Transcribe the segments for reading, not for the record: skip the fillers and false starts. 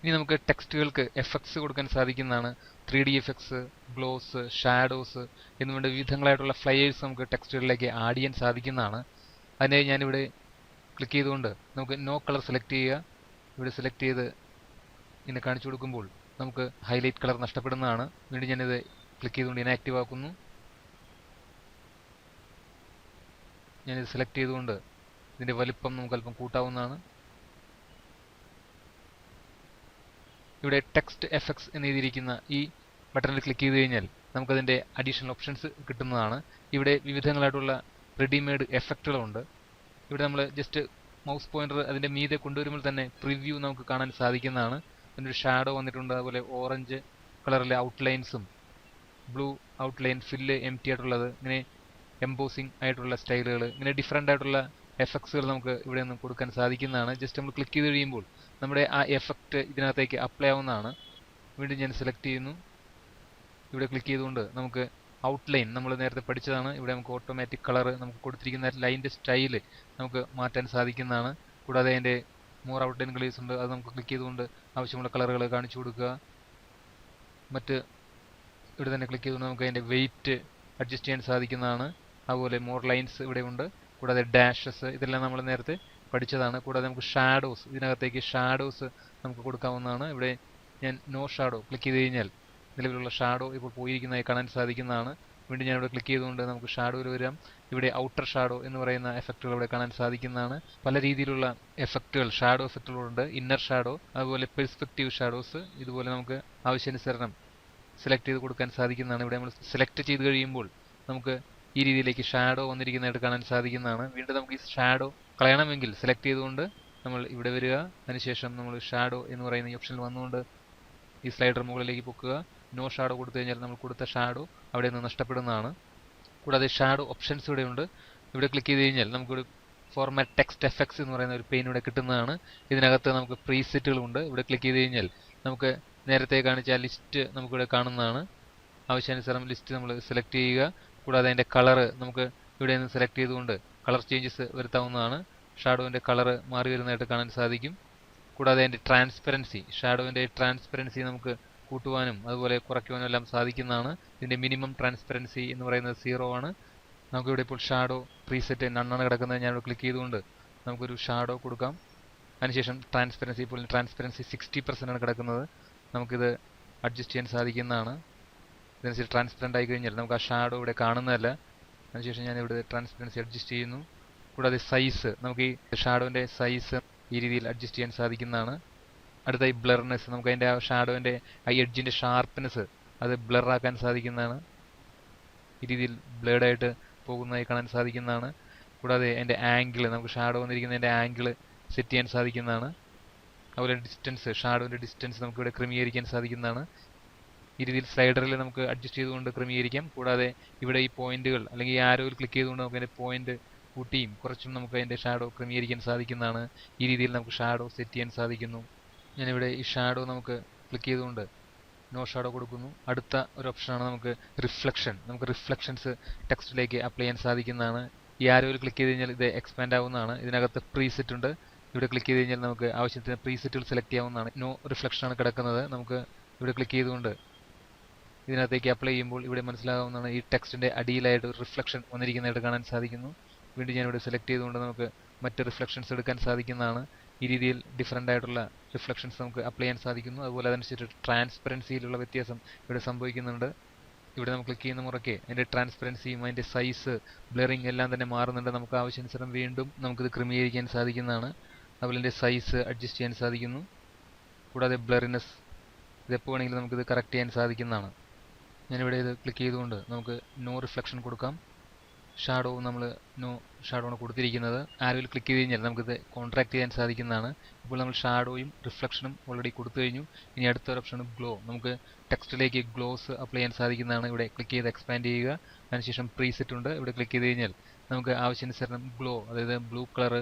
ഇനി നമുക്ക് ടെക്സ്റ്റുകൾക്ക് എഫക്ട്സ് കൊടുക്കാൻ സാധിക്കുന്നതാണ്. 3D എഫക്ട്സ്, ഗ്ലോസ്, ഷാഡോസ് എന്നുകൊണ്ട് വിവിധങ്ങളായിട്ടുള്ള ഫ്ലയേഴ്സ് നമുക്ക് ടെക്സ്റ്റുകളിലേക്ക് ആഡ് ചെയ്യാൻ സാധിക്കുന്നതാണ്. അതിനായി ഞാനിവിടെ ക്ലിക്ക് ചെയ്തുകൊണ്ട് നമുക്ക് നോ കളർ സെലക്ട് ചെയ്യുക. ഇവിടെ സെലക്ട് ചെയ്ത് ഇങ്ങനെ കാണിച്ചു കൊടുക്കുമ്പോൾ നമുക്ക് ഹൈലൈറ്റ് കളർ നഷ്ടപ്പെടുന്നതാണ്. വീണ്ടും ഞാനിത് ക്ലിക്ക് ചെയ്തുകൊണ്ട് ഇനാക്റ്റീവ് ആക്കുന്നു. ഞാനിത് സെലക്ട് ചെയ്തുകൊണ്ട് ഇതിൻ്റെ വലിപ്പം നമുക്ക് അല്പം കൂട്ടാവുന്നതാണ്. ഇവിടെ ടെക്സ്റ്റ് എഫക്ട്സ് എന്ന് എഴുതിയിരിക്കുന്ന ഈ ബട്ടണിൽ ക്ലിക്ക് ചെയ്ത് കഴിഞ്ഞാൽ നമുക്കതിൻ്റെ അഡീഷണൽ ഓപ്ഷൻസ് കിട്ടുന്നതാണ്. ഇവിടെ വിവിധങ്ങളായിട്ടുള്ള റെഡിമെയ്ഡ് എഫക്റ്റുകളുണ്ട്. ഇവിടെ നമ്മൾ ജസ്റ്റ് മൗസ് പോയിന്റർ അതിൻ്റെ മീതെ കൊണ്ടുവരുമ്പോൾ തന്നെ പ്രിവ്യൂ നമുക്ക് കാണാൻ സാധിക്കുന്നതാണ്. അതിനൊരു ഷാഡോ വന്നിട്ടുണ്ട്. അതുപോലെ ഓറഞ്ച് കളറിലെ ഔട്ട്ലൈൻസും blue outline fill empty ആയിട്ടുള്ളത്, ഇങ്ങനെ എംബോസിങ് ആയിട്ടുള്ള സ്റ്റൈലുകൾ, ഇങ്ങനെ ഡിഫറെൻ്റ് ആയിട്ടുള്ള എഫക്ട്സുകൾ നമുക്ക് ഇവിടെ നിന്ന് കൊടുക്കാൻ സാധിക്കുന്നതാണ്. ജസ്റ്റ് നമ്മൾ ക്ലിക്ക് ചെയ്ത് കഴിയുമ്പോൾ നമ്മുടെ ആ എഫക്റ്റ് ഇതിനകത്തേക്ക് അപ്ലൈ ആവുന്നതാണ്. വീണ്ടും ഞാൻ സെലക്ട് ചെയ്യുന്നു. ഇവിടെ ക്ലിക്ക് ചെയ്തുകൊണ്ട് നമുക്ക് ഔട്ട്ലൈൻ നമ്മൾ നേരത്തെ പഠിച്ചതാണ്. ഇവിടെ നമുക്ക് ഓട്ടോമാറ്റിക് കളർ നമുക്ക് കൊടുത്തിരിക്കുന്ന ലൈൻ്റെ സ്റ്റൈല് നമുക്ക് മാറ്റാൻ സാധിക്കുന്നതാണ്. കൂടാതെ അതിൻ്റെ മോർ ഔട്ട്ലൈൻ കളേഴ്സ് ഉണ്ട്. അത് നമുക്ക് ക്ലിക്ക് ചെയ്തുകൊണ്ട് ആവശ്യമുള്ള കളറുകൾ കാണിച്ചു കൊടുക്കുക. മറ്റ് ഇവിടെ തന്നെ ക്ലിക്ക് ചെയ്തുകൊണ്ട് നമുക്ക് അതിൻ്റെ വെയിറ്റ് അഡ്ജസ്റ്റ് ചെയ്യാൻ സാധിക്കുന്നതാണ്. അതുപോലെ മോർ ലൈൻസ് ഇവിടെ ഉണ്ട്. കൂടാതെ ഡാഷസ്, ഇതെല്ലാം നമ്മൾ നേരത്തെ പഠിച്ചതാണ്. കൂടാതെ നമുക്ക് ഷാഡോസ്, ഇതിനകത്തേക്ക് ഷാഡോസ് നമുക്ക് കൊടുക്കാവുന്നതാണ്. ഇവിടെ ഞാൻ നോ ഷാഡോ ക്ലിക്ക് ചെയ്ത് കഴിഞ്ഞാൽ നിലവിലുള്ള ഷാഡോ ഇപ്പോൾ പോയിരിക്കുന്നതായി കാണാൻ സാധിക്കുന്നതാണ്. വീണ്ടും ഞാനിവിടെ ക്ലിക്ക് ചെയ്തുകൊണ്ട് നമുക്ക് ഷാഡോയിൽ വരാം. ഇവിടെ ഔട്ടർ ഷാഡോ എന്ന് പറയുന്ന എഫക്റ്റുകൾ ഇവിടെ കാണാൻ സാധിക്കുന്നതാണ്. പല രീതിയിലുള്ള എഫക്റ്റുകൾ, ഷാഡോ എഫക്റ്റുകളുണ്ട്. ഇന്നർ ഷാഡോ, അതുപോലെ പെർസ്പെക്റ്റീവ് ഷാഡോസ്, ഇതുപോലെ നമുക്ക് ആവശ്യാനുസരണം സെലക്ട് ചെയ്ത് കൊടുക്കാൻ സാധിക്കുന്നതാണ്. ഇവിടെ നമ്മൾ സെലക്ട് ചെയ്ത് കഴിയുമ്പോൾ നമുക്ക് ഈ രീതിയിലേക്ക് ഷാഡോ വന്നിരിക്കുന്നതായിട്ട് കാണാൻ സാധിക്കുന്നതാണ്. വീണ്ടും നമുക്ക് ഈ ഷാഡോ കളയണമെങ്കിൽ സെലക്ട് ചെയ്തുകൊണ്ട് നമ്മൾ ഇവിടെ വരിക. അതിനുശേഷം നമ്മൾ ഷാഡോ എന്ന് പറയുന്ന ഈ ഓപ്ഷനിൽ വന്നുകൊണ്ട് ഈ സ്ലൈഡർ മുകളിലേക്ക് പൊക്കുക. നോ ഷാഡോ കൊടുത്തു കഴിഞ്ഞാൽ നമ്മൾ കൊടുത്ത ഷാഡോ അവിടെ നിന്ന് നഷ്ടപ്പെടുന്നതാണ്. കൂടാതെ ഷാഡോ ഓപ്ഷൻസ് ഇവിടെ ഉണ്ട്. ഇവിടെ ക്ലിക്ക് ചെയ്ത് കഴിഞ്ഞാൽ നമുക്കൊരു ഫോർമാറ്റ് ടെക്സ്റ്റ് എഫക്ട്സ് എന്ന് പറയുന്ന ഒരു പെയിൻ ഇവിടെ കിട്ടുന്നതാണ്. ഇതിനകത്ത് നമുക്ക് പ്രീസെറ്റുകളുണ്ട്. ഇവിടെ ക്ലിക്ക് ചെയ്ത് കഴിഞ്ഞാൽ നമുക്ക് നേരത്തെ കാണിച്ച ലിസ്റ്റ് നമുക്കിവിടെ കാണുന്നതാണ്. ആവശ്യാനുസരണം ലിസ്റ്റ് നമ്മൾ സെലക്ട് ചെയ്യുക. കൂടാതെ അതിൻ്റെ കളറ് നമുക്ക് ഇവിടെ നിന്ന് സെലക്ട് ചെയ്തുകൊണ്ട് കളർ ചേഞ്ചസ് വരുത്താവുന്നതാണ്. ഷാഡോവിൻ്റെ കളറ് മാറി വരുന്നതായിട്ട് കാണാൻ സാധിക്കും. കൂടാതെ അതിൻ്റെ ട്രാൻസ്പെറൻസി, ഷാഡോവിൻ്റെ ട്രാൻസ്പെറൻസി നമുക്ക് കൂട്ടുവാനും അതുപോലെ കുറയ്ക്കുവാനും എല്ലാം സാധിക്കുന്നതാണ്. ഇതിൻ്റെ മിനിമം ട്രാൻസ്പെറൻസി എന്ന് പറയുന്നത് 0 ആണ്. നമുക്കിവിടെ ഇപ്പോൾ ഷാഡോ പ്രീസെറ്റ് നന്നാണ് കിടക്കുന്നത്. ഞാനിവിടെ ക്ലിക്ക് ചെയ്തുകൊണ്ട് നമുക്കൊരു ഷാഡോ കൊടുക്കാം. അതിനുശേഷം ട്രാൻസ്പെറൻസി, ഇപ്പോൾ ട്രാൻസ്പെറൻസി 60% ആണ് കിടക്കുന്നത്. നമുക്കിത് അഡ്ജസ്റ്റ് ചെയ്യാൻ സാധിക്കുന്നതാണ്. ഇതിനനുസരിച്ച് ട്രാൻസ്പെറൻ്റ് ആയി കഴിഞ്ഞാൽ നമുക്ക് ആ ഷാഡോ ഇവിടെ കാണുന്നതല്ല. അതിനുശേഷം ഞാനിവിടെ ട്രാൻസ്പെറൻസി അഡ്ജസ്റ്റ് ചെയ്യുന്നു. കൂടാതെ സൈസ്, നമുക്ക് ഈ ഷാഡോൻ്റെ സൈസ് ഈ രീതിയിൽ അഡ്ജസ്റ്റ് ചെയ്യാൻ സാധിക്കുന്നതാണ്. അടുത്തായി ബ്ലർനെസ്, നമുക്ക് അതിൻ്റെ ആ ഷാഡോൻ്റെ ആ എഡ്ജിൻ്റെ ഷാർപ്പ്നെസ് അത് ബ്ലറാക്കാൻ സാധിക്കുന്നതാണ്. ഈ രീതിയിൽ ബ്ലേഡായിട്ട് പോകുന്നതായി കാണാൻ സാധിക്കുന്നതാണ്. കൂടാതെ അതിൻ്റെ ആംഗിൾ, നമുക്ക് ഷാഡോ വന്നിരിക്കുന്നതിൻ്റെ ആംഗിൾ സെറ്റ് ചെയ്യാൻ സാധിക്കുന്നതാണ്. അതുപോലെ ഡിസ്റ്റൻസ്, ഷാഡോൻ്റെ ഡിസ്റ്റൻസ് നമുക്ക് ഇവിടെ ക്രമീകരിക്കാൻ സാധിക്കുന്നതാണ്. ഈ രീതിയിൽ സ്ലൈഡറിൽ നമുക്ക് അഡ്ജസ്റ്റ് ചെയ്തുകൊണ്ട് ക്രമീകരിക്കാം. കൂടാതെ ഇവിടെ ഈ പോയിന്റുകൾ അല്ലെങ്കിൽ ഈ ആരോയിൽ ക്ലിക്ക് ചെയ്തുകൊണ്ട് നമുക്ക് അതിൻ്റെ പോയിന്റ് കൂട്ടിയും കുറച്ചും നമുക്ക് അതിൻ്റെ ഷാഡോ ക്രമീകരിക്കാൻ സാധിക്കുന്നതാണ്. ഈ രീതിയിൽ നമുക്ക് ഷാഡോ സെറ്റ് ചെയ്യാൻ സാധിക്കുന്നു. ഞാനിവിടെ ഈ ഷാഡോ നമുക്ക് ക്ലിക്ക് ചെയ്തുകൊണ്ട് നോ ഷാഡോ കൊടുക്കുന്നു. അടുത്ത ഒരു ഓപ്ഷനാണ് നമുക്ക് റിഫ്ലക്ഷൻ. നമുക്ക് റിഫ്ലക്ഷൻസ് ടെക്സ്റ്റിലേക്ക് അപ്ലൈ ചെയ്യാൻ സാധിക്കുന്നതാണ്. ഈ ആരോയിൽ ക്ലിക്ക് ചെയ്ത് കഴിഞ്ഞാൽ ഇത് എക്സ്പാൻഡ് ആവുന്നതാണ്. ഇതിനകത്ത് പ്രീസെറ്റ് ഉണ്ട്. ഇവിടെ ക്ലിക്ക് ചെയ്ത് കഴിഞ്ഞാൽ നമുക്ക് ആവശ്യത്തിന് പ്രീസെറ്റുകൾ സെലക്ട് ചെയ്യാവുന്നതാണ്. നോ റിഫ്ലക്ഷനാണ് കിടക്കുന്നത്. നമുക്ക് ഇവിടെ ക്ലിക്ക് ചെയ്തുകൊണ്ട് ഇതിനകത്തേക്ക് അപ്ലൈ ചെയ്യുമ്പോൾ ഇവിടെ മനസ്സിലാകാവുന്നതാണ് ഈ ടെക്സ്റ്റിൻ്റെ അടിയിലായിട്ട് ഒരു റിഫ്ലക്ഷൻ വന്നിരിക്കുന്നതായിട്ട് കാണാൻ സാധിക്കുന്നു. വീണ്ടും ഞാനിവിടെ സെലക്ട് ചെയ്തുകൊണ്ട് നമുക്ക് മറ്റ് റിഫ്ലക്ഷൻസ് എടുക്കാൻ സാധിക്കുന്നതാണ്. ഈ രീതിയിൽ ഡിഫറൻ്റ് ആയിട്ടുള്ള റിഫ്ലക്ഷൻസ് നമുക്ക് അപ്ലൈ ചെയ്യാൻ സാധിക്കുന്നു. അതുപോലെ അതനുസരിച്ച് ട്രാൻസ്പെറൻസിയിലുള്ള വ്യത്യാസം ഇവിടെ സംഭവിക്കുന്നുണ്ട്. ഇവിടെ നമ്മൾ ക്ലിക്ക് ചെയ്യുന്ന മുറയ്ക്ക് അതിൻ്റെ ട്രാൻസ്പെറൻസിയും അതിൻ്റെ സൈസ്, ബ്ലറിങ് എല്ലാം തന്നെ മാറുന്നുണ്ട്. നമുക്ക് ആവശ്യാനുസരണം വീണ്ടും നമുക്കിത് ക്രമീകരിക്കാൻ സാധിക്കുന്നതാണ്. അതുപോലെ ഇതിൻ്റെ സൈസ് അഡ്ജസ്റ്റ് ചെയ്യാൻ സാധിക്കുന്നു. കൂടാതെ ബ്ലറിനെസ്, ഇതെപ്പോൾ വേണമെങ്കിലും നമുക്കിത് കറക്റ്റ് ചെയ്യാൻ സാധിക്കുന്നതാണ്. ഞാനിവിടെ ഇത് ക്ലിക്ക് ചെയ്തുകൊണ്ട് നമുക്ക് നോ റിഫ്ലക്ഷൻ കൊടുക്കാം. ഷാഡോ നമ്മൾ നോ ഷാഡോ ആണ് കൊടുത്തിരിക്കുന്നത്. ആരോയിൽ ക്ലിക്ക് ചെയ്ത് കഴിഞ്ഞാൽ നമുക്കിത് കോൺട്രാക്ട് ചെയ്യാൻ സാധിക്കുന്നതാണ്. ഇപ്പോൾ നമ്മൾ ഷാഡോയും റിഫ്ലക്ഷനും ഓൾറെഡി കൊടുത്തു കഴിഞ്ഞു. ഇനി അടുത്ത ഓപ്ഷൻ ഗ്ലോ, നമുക്ക് ടെക്സ്റ്റിലേക്ക് ഗ്ലോസ് അപ്ലൈ ചെയ്യാൻ സാധിക്കുന്നതാണ്. ഇവിടെ ക്ലിക്ക് ചെയ്ത് എക്സ്പാൻഡ് ചെയ്യുക. അതിനുശേഷം പ്രീസെറ്റ് ഉണ്ട്. ഇവിടെ ക്ലിക്ക് ചെയ്ത് കഴിഞ്ഞാൽ നമുക്ക് ആവശ്യാനുസരണം ഗ്ലോ, അതായത് ബ്ലൂ കളർ,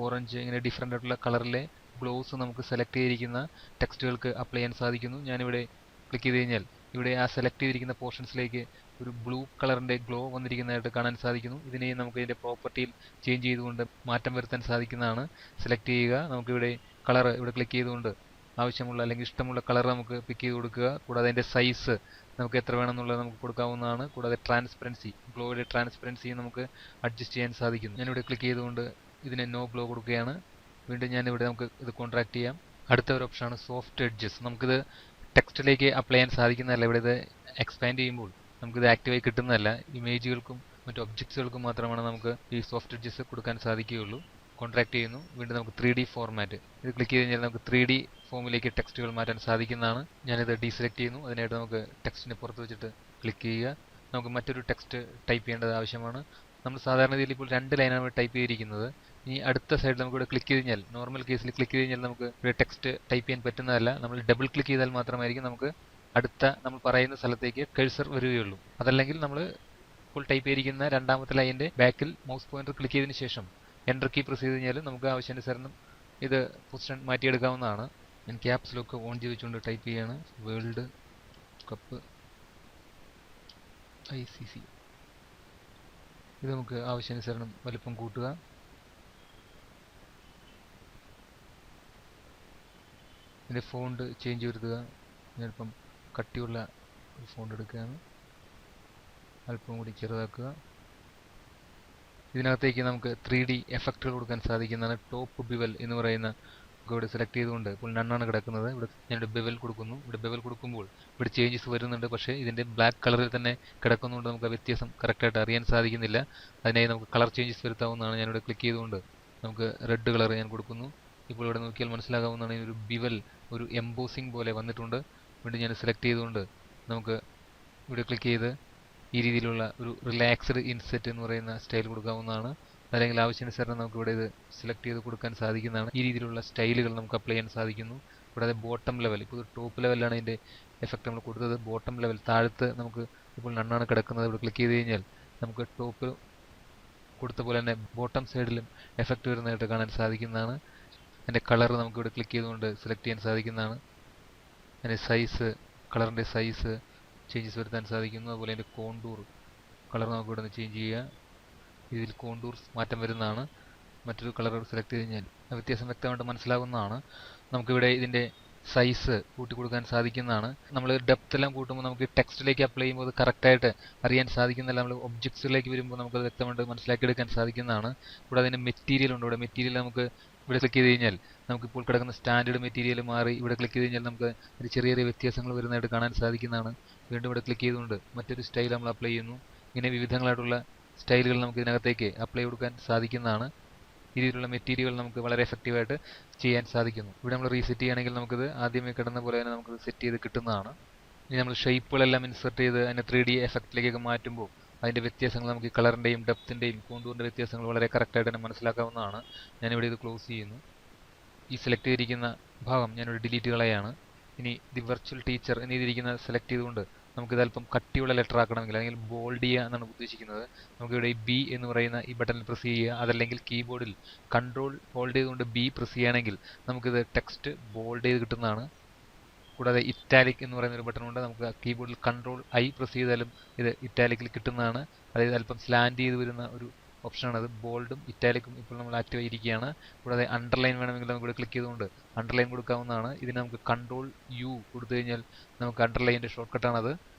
ഓറഞ്ച്, ഇങ്ങനെ ഡിഫറൻ്റ് ആയിട്ടുള്ള കളറിലെ ഗ്ലോസ് നമുക്ക് സെലക്ട് ചെയ്തിരിക്കുന്ന ടെക്സ്റ്റുകൾക്ക് അപ്ലൈ ചെയ്യാൻ സാധിക്കുന്നു. ഞാനിവിടെ ക്ലിക്ക് ചെയ്ത് കഴിഞ്ഞാൽ ഇവിടെ ആ സെലക്ട് ചെയ്തിരിക്കുന്ന പോർഷൻസിലേക്ക് ഒരു ബ്ലൂ കളറിൻ്റെ ഗ്ലോ വന്നിരിക്കുന്നതായിട്ട് കാണാൻ സാധിക്കുന്നു. ഇതിനെ നമുക്ക് ഇതിൻ്റെ പ്രോപ്പർട്ടിയിൽ ചേഞ്ച് ചെയ്തുകൊണ്ട് മാറ്റം വരുത്താൻ സാധിക്കുന്നതാണ്. സെലക്ട് ചെയ്യുക. നമുക്കിവിടെ കളർ ഇവിടെ ക്ലിക്ക് ചെയ്തുകൊണ്ട് ആവശ്യമുള്ള അല്ലെങ്കിൽ ഇഷ്ടമുള്ള കളർ നമുക്ക് പിക്ക് ചെയ്ത് കൊടുക്കുക. കൂടാതെ അതിൻ്റെ സൈസ് നമുക്ക് എത്ര വേണമെന്നുള്ളത് നമുക്ക് കൊടുക്കാവുന്നതാണ്. കൂടാതെ ട്രാൻസ്പെറൻസി, ഗ്ലോയുടെ ട്രാൻസ്പെറൻസി നമുക്ക് അഡ്ജസ്റ്റ് ചെയ്യാൻ സാധിക്കുന്നു. ഞാനിവിടെ ക്ലിക്ക് ചെയ്തുകൊണ്ട് ഇതിനെ നോ ഗ്ലോ കൊടുക്കുകയാണ്. വീണ്ടും ഞാനിവിടെ നമുക്ക് ഇത് കോൺട്രാക്ട് ചെയ്യാം. അടുത്ത ഒരു ഓപ്ഷനാണ് സോഫ്റ്റ് എഡ്ജസ്. നമുക്കിത് ടെക്സ്റ്റിലേക്ക് അപ്ലൈ ചെയ്യാൻ സാധിക്കുന്നതല്ല. ഇവിടെ ഇത് എക്സ്പാൻഡ് ചെയ്യുമ്പോൾ നമുക്കിത് ആക്റ്റീവായി കിട്ടുന്നതല്ല. ഇമേജുകൾക്കും മറ്റു ഒബ്ജക്ട്സുകൾക്കും മാത്രമാണ് നമുക്ക് ഈ സോഫ്റ്റ് എഡ്ജസ് കൊടുക്കാൻ സാധിക്കുകയുള്ളൂ. കോൺട്രാക്ട് ചെയ്യുന്നു. വീണ്ടും നമുക്ക് 3D ഫോർമാറ്റ്, ഇത് ക്ലിക്ക് ചെയ്ത് കഴിഞ്ഞാൽ നമുക്ക് 3D ഫോമിലേക്ക് ടെക്സ്റ്റുകൾ മാറ്റാൻ സാധിക്കുന്നതാണ്. ഞാനിത് ഡീസെലക്ട് ചെയ്യുന്നു. അതിനായിട്ട് നമുക്ക് ടെക്സ്റ്റിനെ പുറത്ത് വെച്ചിട്ട് ക്ലിക്ക് ചെയ്യുക. നമുക്ക് മറ്റൊരു ടെക്സ്റ്റ് ടൈപ്പ് ചെയ്യേണ്ടത് ആവശ്യമാണ്. നമ്മൾ സാധാരണ രീതിയിൽ ഇപ്പോൾ 2 ലൈനാണ് ടൈപ്പ് ചെയ്തിരിക്കുന്നത്. ഇനി അടുത്ത സൈഡിൽ നമുക്ക് ഇവിടെ ക്ലിക്ക് ചെയ്ത് കഴിഞ്ഞാൽ, നോർമൽ കേസിൽ ക്ലിക്ക് ചെയ്ത് കഴിഞ്ഞാൽ നമുക്ക് ഇവിടെ ടെക്സ്റ്റ് ടൈപ്പ് ചെയ്യാൻ പറ്റുന്നതല്ല. നമ്മൾ ഡബിൾ ക്ലിക്ക് ചെയ്താൽ മാത്രമായിരിക്കും നമുക്ക് അടുത്ത നമ്മൾ പറയുന്ന സ്ഥലത്തേക്ക് കഴ്സർ വരികയുള്ളൂ. അതല്ലെങ്കിൽ നമ്മൾ ഇപ്പോൾ ടൈപ്പ് ചെയ്തിരിക്കുന്ന രണ്ടാമത്തെ ലൈനിൻ്റെ ബാക്കിൽ മൗസ് പോയിന്റർ ക്ലിക്ക് ചെയ്തതിന് ശേഷം എൻ്റർ കീ പ്രസ് ചെയ്ത് കഴിഞ്ഞാൽ നമുക്ക് ആവശ്യാനുസരണം ഇത് പൊസിഷൻ മാറ്റിയെടുക്കാവുന്നതാണ്. ഞാൻ ക്യാപ്സ് ലോക്ക് ഓൺ ചെയ്ത് വെച്ചുകൊണ്ട് ടൈപ്പ് ചെയ്യുകയാണ്. World cup ICC. ഇത് നമുക്ക് ആവശ്യാനുസരണം വലുപ്പം കൂട്ടുക. ഇതിൻ്റെ ഫോണ്ട് ചേഞ്ച് വരുത്തുക. ഞാനിപ്പം കട്ടിയുള്ള ഒരു ഫോണ്ട് എടുക്കുകയാണ്. അല്പം കൂടി ചെറുതാക്കുക. ഇതിനകത്തേക്ക് നമുക്ക് 3D എഫക്റ്റുകൾ കൊടുക്കാൻ സാധിക്കുന്നതാണ്. ടോപ്പ് ബിവൽ എന്ന് പറയുന്ന ഇവിടെ സെലക്ട് ചെയ്തുകൊണ്ട് ഇപ്പോൾ നണ്ണാണ് കിടക്കുന്നത്. ഇവിടെ ഞാനിവിടെ ബെവൽ കൊടുക്കുന്നു. ഇവിടെ ബെവൽ കൊടുക്കുമ്പോൾ ഇവിടെ ചേഞ്ചസ് വരുന്നുണ്ട്. പക്ഷേ ഇതിൻ്റെ ബ്ലാക്ക് കളറിൽ തന്നെ കിടക്കുന്നതുകൊണ്ട് നമുക്ക് ആ വ്യത്യാസം കറക്റ്റായിട്ട് അറിയാൻ സാധിക്കുന്നില്ല. അതിനായി നമുക്ക് കളർ ചേഞ്ചസ് വരുത്താവുന്നതാണ്. ഞാനിവിടെ ക്ലിക്ക് ചെയ്തുകൊണ്ട് നമുക്ക് റെഡ് കളർ ഞാൻ കൊടുക്കുന്നു. ഇപ്പോൾ ഇവിടെ നോക്കിയാൽ മനസ്സിലാകാവുന്നതാണ് ഒരു ബിവൽ, ഒരു എംബോസിംഗ് പോലെ വന്നിട്ടുണ്ട്. വീണ്ടും ഞാൻ സെലക്ട് ചെയ്തുകൊണ്ട് നമുക്ക് ഇവിടെ ക്ലിക്ക് ചെയ്ത് ഈ രീതിയിലുള്ള ഒരു റിലാക്സ്ഡ് ഇൻസെറ്റ് എന്ന് പറയുന്ന സ്റ്റൈൽ കൊടുക്കാവുന്നതാണ്. അല്ലെങ്കിൽ ആവശ്യാനുസരണം നമുക്ക് ഇവിടെ ഇത് സെലക്ട് ചെയ്ത് കൊടുക്കാൻ സാധിക്കുന്നതാണ്. ഈ രീതിയിലുള്ള സ്റ്റൈലുകൾ നമുക്ക് അപ്ലൈ ചെയ്യാൻ സാധിക്കുന്നു. കൂടാതെ ബോട്ടം ലെവൽ, ഇപ്പോൾ ടോപ്പ് ലെവലിലാണ് ഇതിൻ്റെ എഫക്റ്റ് നമ്മൾ കൊടുത്തത്. ബോട്ടം ലെവൽ താഴത്ത് നമുക്ക് ഇപ്പോൾ നണ്ണാണ് കിടക്കുന്നത്. ഇവിടെ ക്ലിക്ക് ചെയ്ത് കഴിഞ്ഞാൽ നമുക്ക് ടോപ്പ് കൊടുത്ത പോലെ തന്നെ ബോട്ടം സൈഡിലും എഫക്റ്റ് വരുന്നതായിട്ട് കാണാൻ സാധിക്കുന്നതാണ്. അതിൻ്റെ കളർ നമുക്ക് ഇവിടെ ക്ലിക്ക് ചെയ്തുകൊണ്ട് സെലക്ട് ചെയ്യാൻ സാധിക്കുന്നതാണ്. അതിൻ്റെ സൈസ്, കളറിൻ്റെ സൈസ് ചേഞ്ചസ് വരുത്താൻ സാധിക്കുന്നു. അതുപോലെ അതിൻ്റെ കോണ്ടൂർ കളർ നമുക്ക് ഇവിടെ നിന്ന് ചേഞ്ച് ചെയ്യുക. ഇതിൽ കോണ്ടൂർസ് മാറ്റം വരുന്നതാണ്. മറ്റൊരു കളർ സെലക്ട് ചെയ്ത് കഴിഞ്ഞാൽ വ്യത്യാസം വ്യക്തമായിട്ട് മനസ്സിലാകുന്നതാണ്. നമുക്കിവിടെ ഇതിൻ്റെ സൈസ് കൂട്ടി കൊടുക്കാൻ സാധിക്കുന്നതാണ്. നമ്മൾ ഡെപ്ത് എല്ലാം കൂട്ടുമ്പോൾ നമുക്ക് ടെക്സ്റ്റിലേക്ക് അപ്ലൈ ചെയ്യുമ്പോൾ അത് കറക്റ്റായിട്ട് അറിയാൻ സാധിക്കുന്നില്ല. നമ്മൾ ഒബ്ജക്ട്സിലേക്ക് വരുമ്പോൾ നമുക്കത് വ്യക്തമായിട്ട് മനസ്സിലാക്കിയെടുക്കാൻ സാധിക്കുന്നതാണ്. കൂടാതെ അതിൻ്റെ മെറ്റീരിയൽ ഉണ്ട്. ഇവിടെ മെറ്റീരിയൽ നമുക്ക് ഇവിടെ ക്ലിക്ക് ചെയ്ത് കഴിഞ്ഞാൽ നമുക്കിപ്പോൾ കിടക്കുന്ന സ്റ്റാൻഡേർഡ് മെറ്റീരിയൽ മാറി ഇവിടെ ക്ലിക്ക് ചെയ്ത് കഴിഞ്ഞാൽ നമുക്ക് ഒരു ചെറിയ ചെറിയ വ്യത്യാസങ്ങൾ വരുന്നതായിട്ട് കാണാൻ സാധിക്കുന്നതാണ്. വീണ്ടും ഇവിടെ ക്ലിക്ക് ചെയ്തുകൊണ്ട് മറ്റൊരു സ്റ്റൈൽ നമ്മൾ അപ്ലൈ ചെയ്യുന്നു. ഇങ്ങനെ വിവിധങ്ങളായിട്ടുള്ള സ്റ്റൈലുകൾ നമുക്ക് ഇതിനകത്തേക്ക് അപ്ലൈ കൊടുക്കാൻ സാധിക്കുന്നതാണ്. ഈ രീതിയിലുള്ള മെറ്റീരിയൽ നമുക്ക് വളരെ എഫക്റ്റീവായിട്ട് ചെയ്യാൻ സാധിക്കുന്നു. ഇവിടെ നമ്മൾ റീസെറ്റ് ചെയ്യുകയാണെങ്കിൽ നമുക്കിത് ആദ്യമേ കിടന്ന പോലെ തന്നെ നമുക്ക് സെറ്റ് ചെയ്ത് കിട്ടുന്നതാണ്. ഇനി നമ്മൾ ഷേപ്പുകളെല്ലാം ഇൻസെർട്ട് ചെയ്ത് അതിനെ 3D എഫക്റ്റിലേക്കൊക്കെ മാറ്റുമ്പോൾ അതിൻ്റെ വ്യത്യാസങ്ങൾ നമുക്ക് ഈ കളറിൻ്റെയും ഡെപ്തിൻ്റെയും കോണ്ടൂറിൻ്റെ വ്യത്യാസങ്ങൾ വളരെ കറക്റ്റായിട്ട് തന്നെ മനസ്സിലാക്കാവുന്നതാണ്. ഞാനിവിടെ ഇത് ക്ലോസ് ചെയ്യുന്നു. ഈ സെലക്ട് ചെയ്തിരിക്കുന്ന ഭാഗം ഞാനിവിടെ ഡിലീറ്റ് കളയാണ്. ഇനി ദി വെർച്വൽ ടീച്ചർ എന്നിരിക്കുന്ന സെലക്ട് ചെയ്തുകൊണ്ട് നമുക്കിത് അല്പം കട്ടിയുള്ള ലെറ്റർ ആക്കണമെങ്കിൽ അല്ലെങ്കിൽ ബോൾഡ് ചെയ്യുക എന്നാണ് ഉദ്ദേശിക്കുന്നത്. നമുക്കിവിടെ ഈ B എന്ന് പറയുന്ന ഈ ബട്ടണിൽ പ്രസ് ചെയ്യുക. അതല്ലെങ്കിൽ കീബോർഡിൽ കൺട്രോൾ ഹോൾഡ് ചെയ്തുകൊണ്ട് B പ്രസ് ചെയ്യുകയാണെങ്കിൽ നമുക്കിത് ടെക്സ്റ്റ് ബോൾഡ് ചെയ്ത് കിട്ടുന്നതാണ്. കൂടാതെ ഇറ്റാലിക് എന്ന് പറയുന്ന ഒരു ബട്ടണുണ്ട്. നമുക്ക് കീബോർഡിൽ കൺട്രോൾ I പ്രസ് ചെയ്താലും ഇത് ഇറ്റാലിക്കിൽ കിട്ടുന്നതാണ്. അതായത് അല്പം സ്ലാൻഡ് ചെയ്ത് വരുന്ന ഒരു ഓപ്ഷനാണ് അത്. ബോൾഡും ഇറ്റാലിക്കും ഇപ്പോൾ നമ്മൾ ആക്റ്റീവ് ആയിരിക്കുകയാണ്. കൂടാതെ അണ്ടർലൈൻ വേണമെങ്കിൽ നമുക്ക് ഇവിടെ ക്ലിക്ക് ചെയ്തുകൊണ്ട് അണ്ടർലൈൻ കൊടുക്കാവുന്നതാണ്. ഇതിന് നമുക്ക് കൺട്രോൾ U കൊടുത്തു കഴിഞ്ഞാൽ നമുക്ക് അണ്ടർലൈൻ്റെ ഷോർട്ട് കട്ടാണത്.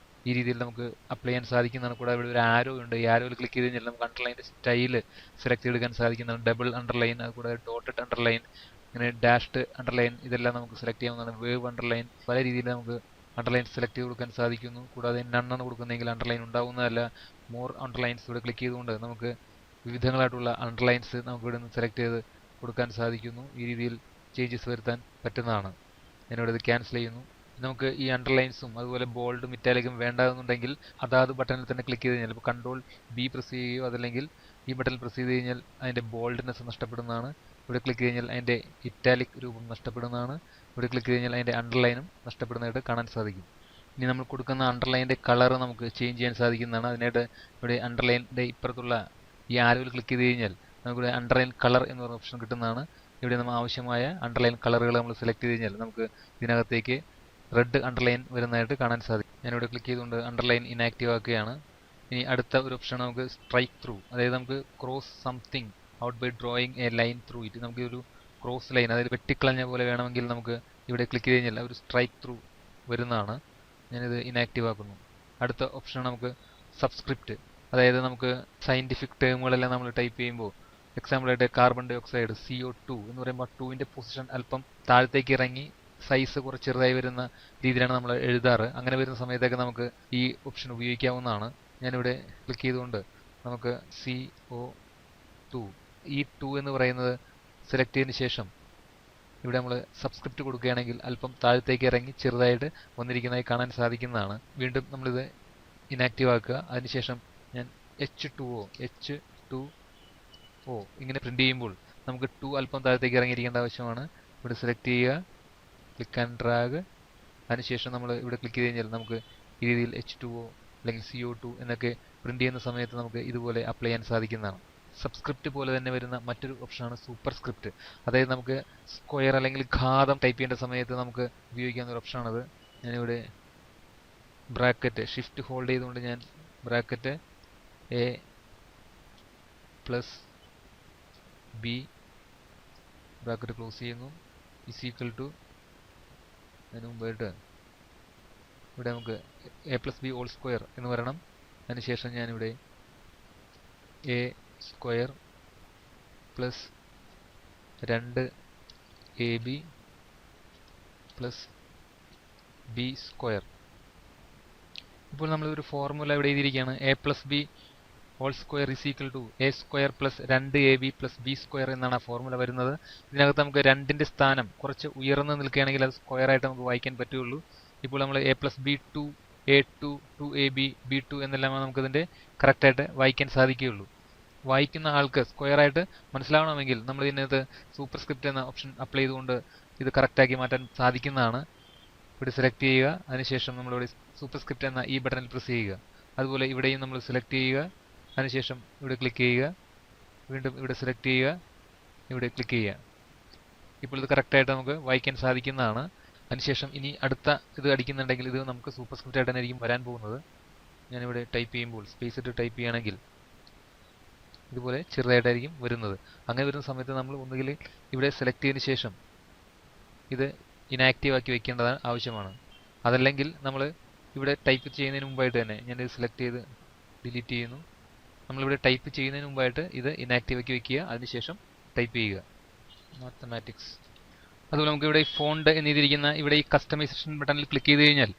ഈ രീതിയിൽ നമുക്ക് അപ്ലൈ ചെയ്യാൻ സാധിക്കുന്നതാണ്. കൂടാതെ ഇവിടെ ഒരു ആരോ ഉണ്ട്. ഈ ആരോയിൽ ക്ലിക്ക് ചെയ്ത് കഴിഞ്ഞാൽ നമുക്ക് അണ്ടർലൈൻ്റെ സ്റ്റൈൽ സെലക്ട് ചെയ്തെടുക്കാൻ സാധിക്കുന്നതാണ്. ഡബിൾ അണ്ടർലൈൻ, അതുകൂടാതെ ഡോട്ടഡ് അണ്ടർലൈൻ, ഇങ്ങനെ ഡാഷ്ഡ് അണ്ടർലൈൻ, ഇതെല്ലാം നമുക്ക് സെലക്ട് ചെയ്യാവുന്നതാണ്. വേവ് അണ്ടർലൈൻ, പല രീതിയിൽ നമുക്ക് അണ്ടർലൈൻ സെലക്ട് ചെയ്ത് കൊടുക്കാൻ സാധിക്കുന്നു. കൂടാതെ നണ്ണാണ് കൊടുക്കുന്നതെങ്കിൽ അണ്ടർലൈൻ ഉണ്ടാവുന്നതല്ല. മോർ അണ്ടർലൈൻസ് ഇവിടെ ക്ലിക്ക് ചെയ്തുകൊണ്ട് നമുക്ക് വിവിധങ്ങളായിട്ടുള്ള അണ്ടർലൈൻസ് നമുക്ക് ഇവിടെ നിന്ന് സെലക്ട് ചെയ്ത് കൊടുക്കാൻ സാധിക്കുന്നു. ഈ രീതിയിൽ ചേഞ്ചസ് വരുത്താൻ പറ്റുന്നതാണ്. ഞാനിവിടെ ഇത് ക്യാൻസൽ ചെയ്യുന്നു. നമുക്ക് ഈ അണ്ടർലൈൻസും അതുപോലെ ബോൾഡും ഇറ്റാലിക്കും വേണ്ടതെന്നുണ്ടെങ്കിൽ അതാത് ബട്ടണിൽ തന്നെ ക്ലിക്ക് ചെയ്ത് കഴിഞ്ഞാൽ ഇപ്പോൾ കൺട്രോൾ B പ്രസ് ചെയ്യുകയോ അതല്ലെങ്കിൽ ഈ ബട്ടണിൽ പ്രസ് ചെയ്ത് കഴിഞ്ഞാൽ അതിൻ്റെ ബോൾഡ്നെസ് നഷ്ടപ്പെടുന്നതാണ്. ഇവിടെ ക്ലിക്ക് കഴിഞ്ഞാൽ അതിൻ്റെ ഇറ്റാലിക് രൂപം നഷ്ടപ്പെടുന്നതാണ്. ഇവിടെ ക്ലിക്ക് കഴിഞ്ഞാൽ അതിൻ്റെ അണ്ടർലൈനും നഷ്ടപ്പെടുന്നതായിട്ട് കാണാൻ സാധിക്കും. ഇനി നമ്മൾ കൊടുക്കുന്ന അണ്ടർലൈൻ്റെ കളർ നമുക്ക് ചേഞ്ച് ചെയ്യാൻ സാധിക്കുന്നതാണ്. അതിനായിട്ട് ഇവിടെ അണ്ടർലൈൻ്റെ ഇപ്പുറത്തുള്ള ഈ ആരോയിൽ ക്ലിക്ക് ചെയ്ത് കഴിഞ്ഞാൽ നമുക്കിവിടെ അണ്ടർലൈൻ കളർ എന്ന് പറയുന്ന ഓപ്ഷൻ കിട്ടുന്നതാണ്. ഇവിടെ നമ്മൾ ആവശ്യമായ അണ്ടർലൈൻ കളറുകൾ നമ്മൾ സെലക്ട് ചെയ്ത് കഴിഞ്ഞാൽ നമുക്ക് ഇതിനകത്തേക്ക് റെഡ് അണ്ടർലൈൻ വരുന്നതായിട്ട് കാണാൻ സാധിക്കും. ഞാനിവിടെ ക്ലിക്ക് ചെയ്തുകൊണ്ട് അണ്ടർലൈൻ ഇനാക്റ്റീവ് ആക്കുകയാണ്. ഇനി അടുത്ത ഒരു ഓപ്ഷൻ നമുക്ക് സ്ട്രൈക്ക് ത്രൂ, അതായത് നമുക്ക് cross something out by drawing a line through it. നമുക്ക് ഒരു ക്രോസ് ലൈൻ, അതായത് വെട്ടിക്കളഞ്ഞ പോലെ വേണമെങ്കിൽ നമുക്ക് ഇവിടെ ക്ലിക്ക് ചെയ്ത് കഴിഞ്ഞാൽ ഒരു സ്ട്രൈക്ക് ത്രൂ വരുന്നതാണ്. ഞാനിത് ഇനാക്റ്റീവ് ആക്കുന്നു. അടുത്ത ഓപ്ഷൻ നമുക്ക് സബ്സ്ക്രിപ്റ്റ്, അതായത് നമുക്ക് സയന്റിഫിക് ടേമുകളെല്ലാം നമ്മൾ ടൈപ്പ് ചെയ്യുമ്പോൾ എക്സാമ്പിളായിട്ട് കാർബൺ ഡൈ ഓക്സൈഡ് CO2 എന്ന് പറയുമ്പോൾ 2ന്റെ പൊസിഷൻ അല്പം താഴത്തേക്ക് ഇറങ്ങി സൈസ് കുറച്ച് ചെറുതായി വരുന്ന രീതിയിലാണ് നമ്മൾ എഴുതാറ്. അങ്ങനെ വരുന്ന സമയത്തൊക്കെ നമുക്ക് ഈ ഓപ്ഷൻ ഉപയോഗിക്കാവുന്നതാണ്. ഞാനിവിടെ ക്ലിക്ക് ചെയ്തുകൊണ്ട് നമുക്ക് CO2 ഈ 2 എന്ന് പറയുന്നത് സെലക്ട് ചെയ്തതിന് ശേഷം ഇവിടെ നമ്മൾ സബ്സ്ക്രിപ്റ്റ് കൊടുക്കുകയാണെങ്കിൽ അല്പം താഴത്തേക്ക് ഇറങ്ങി ചെറുതായിട്ട് വന്നിരിക്കുന്നതായി കാണാൻ സാധിക്കുന്നതാണ്. വീണ്ടും നമ്മളിത് ഇനാക്റ്റീവ് ആക്കുക. അതിനുശേഷം ഞാൻ H2O ഇങ്ങനെ പ്രിന്റ് ചെയ്യുമ്പോൾ നമുക്ക് 2 അല്പം താഴത്തേക്ക് ഇറങ്ങിയിരിക്കേണ്ട ആവശ്യമാണ്. ഇവിടെ സെലക്ട് ചെയ്യുക, ക്ലിക്ക് ആൻഡ് ഡ്രാഗ്. അതിനുശേഷം നമ്മൾ ഇവിടെ ക്ലിക്ക് ചെയ്ത് കഴിഞ്ഞാൽ നമുക്ക് ഈ രീതിയിൽ H2O അല്ലെങ്കിൽ CO2 എന്നൊക്കെ പ്രിന്റ് ചെയ്യുന്ന സമയത്ത് നമുക്ക് ഇതുപോലെ അപ്ലൈ ചെയ്യാൻ സാധിക്കുന്നതാണ്. സബ്സ്ക്രിപ്റ്റ് പോലെ തന്നെ വരുന്ന മറ്റൊരു ഓപ്ഷനാണ് സൂപ്പർ സ്ക്രിപ്റ്റ്. അതായത് നമുക്ക് സ്ക്വയർ അല്ലെങ്കിൽ ഘാതം ടൈപ്പ് ചെയ്യേണ്ട സമയത്ത് നമുക്ക് ഉപയോഗിക്കാവുന്ന ഒരു ഓപ്ഷനാണത്. ഞാനിവിടെ ബ്രാക്കറ്റ് ഷിഫ്റ്റ് ഹോൾഡ് ചെയ്തുകൊണ്ട് ഞാൻ ബ്രാക്കറ്റ് A+B ബ്രാക്കറ്റ് ക്ലോസ് ചെയ്യുന്നു = അതിന് മുമ്പായിട്ട് ഇവിടെ നമുക്ക് A+B² എന്ന് വരണം. അതിനുശേഷം ഞാനിവിടെ A² + 2AB + B². ഇപ്പോൾ നമ്മളൊരു ഫോർമുല ഇവിടെ എഴുതിയിരിക്കുകയാണ്. A+B² = A² + 2AB + B² എന്നാണ് ആ ഫോർമുല വരുന്നത്. ഇതിനകത്ത് നമുക്ക് 2ന്റെ സ്ഥാനം കുറച്ച് ഉയർന്നു നിൽക്കുകയാണെങ്കിൽ അത് സ്ക്വയർ ആയിട്ട് നമുക്ക് വായിക്കാൻ പറ്റുള്ളൂ. ഇപ്പോൾ നമ്മൾ A+B2 A2 2AB B2 എന്നെല്ലാം നമുക്കിതിൻ്റെ കറക്റ്റായിട്ട് വായിക്കാൻ സാധിക്കുകയുള്ളൂ. വായിക്കുന്ന ആൾക്ക് സ്ക്വയർ ആയിട്ട് മനസ്സിലാവണമെങ്കിൽ നമ്മൾ ഇതിനകത്ത് സൂപ്പർ സ്ക്രിപ്റ്റ് എന്ന ഓപ്ഷൻ അപ്ലൈ ചെയ്തുകൊണ്ട് ഇത് കറക്റ്റാക്കി മാറ്റാൻ സാധിക്കുന്നതാണ്. ഇവിടെ സെലക്ട് ചെയ്യുക. അതിനുശേഷം നമ്മളിവിടെ സൂപ്പർ സ്ക്രിപ്റ്റ് എന്ന ഈ ബട്ടണിൽ പ്രസ് ചെയ്യുക. അതുപോലെ ഇവിടെയും നമ്മൾ സെലക്ട് ചെയ്യുക. അതിനുശേഷം ഇവിടെ ക്ലിക്ക് ചെയ്യുക. വീണ്ടും ഇവിടെ സെലക്ട് ചെയ്യുക, ഇവിടെ ക്ലിക്ക് ചെയ്യുക. ഇപ്പോൾ ഇത് കറക്റ്റായിട്ട് നമുക്ക് വായിക്കാൻ സാധിക്കുന്നതാണ്. അതിനുശേഷം ഇനി അടുത്ത ഇത് അടിക്കുന്നുണ്ടെങ്കിൽ ഇത് നമുക്ക് സൂപ്പർ സ്ക്രിപ്റ്റ് ആയിട്ട് തന്നെയായിരിക്കും വരാൻ പോകുന്നത്. ഞാനിവിടെ ടൈപ്പ് ചെയ്യുമ്പോൾ സ്പേസ് ഇട്ട് ടൈപ്പ് ചെയ്യുകയാണെങ്കിൽ ഇതുപോലെ ചെറുതായിട്ടായിരിക്കും വരുന്നത്. അങ്ങനെ വരുന്ന സമയത്ത് നമ്മൾ ഒന്നുകിൽ ഇവിടെ സെലക്ട് ചെയ്തതിന് ശേഷം ഇത് ഇനാക്റ്റീവ് ആക്കി വെക്കേണ്ടത് ആവശ്യമാണ്. അതല്ലെങ്കിൽ നമ്മൾ ഇവിടെ ടൈപ്പ് ചെയ്യുന്നതിന് മുമ്പായിട്ട് തന്നെ ഞാനിത് സെലക്ട് ചെയ്ത് ഡിലീറ്റ് ചെയ്യുന്നു. നമ്മളിവിടെ ടൈപ്പ് ചെയ്യുന്നതിന് മുമ്പായിട്ട് ഇത് ഇനാക്റ്റീവ് ആക്കി വെക്കുക. അതിനുശേഷം ടൈപ്പ് ചെയ്യുക മാത്തമാറ്റിക്സ്. അതുപോലെ നമുക്ക് ഇവിടെ ഫോണ്ട് എന്നെഴുതിയിരിക്കുന്ന ഇവിടെ ഈ കസ്റ്റമൈസേഷൻ ബട്ടണിൽ ക്ലിക്ക് ചെയ്ത് കഴിഞ്ഞാൽ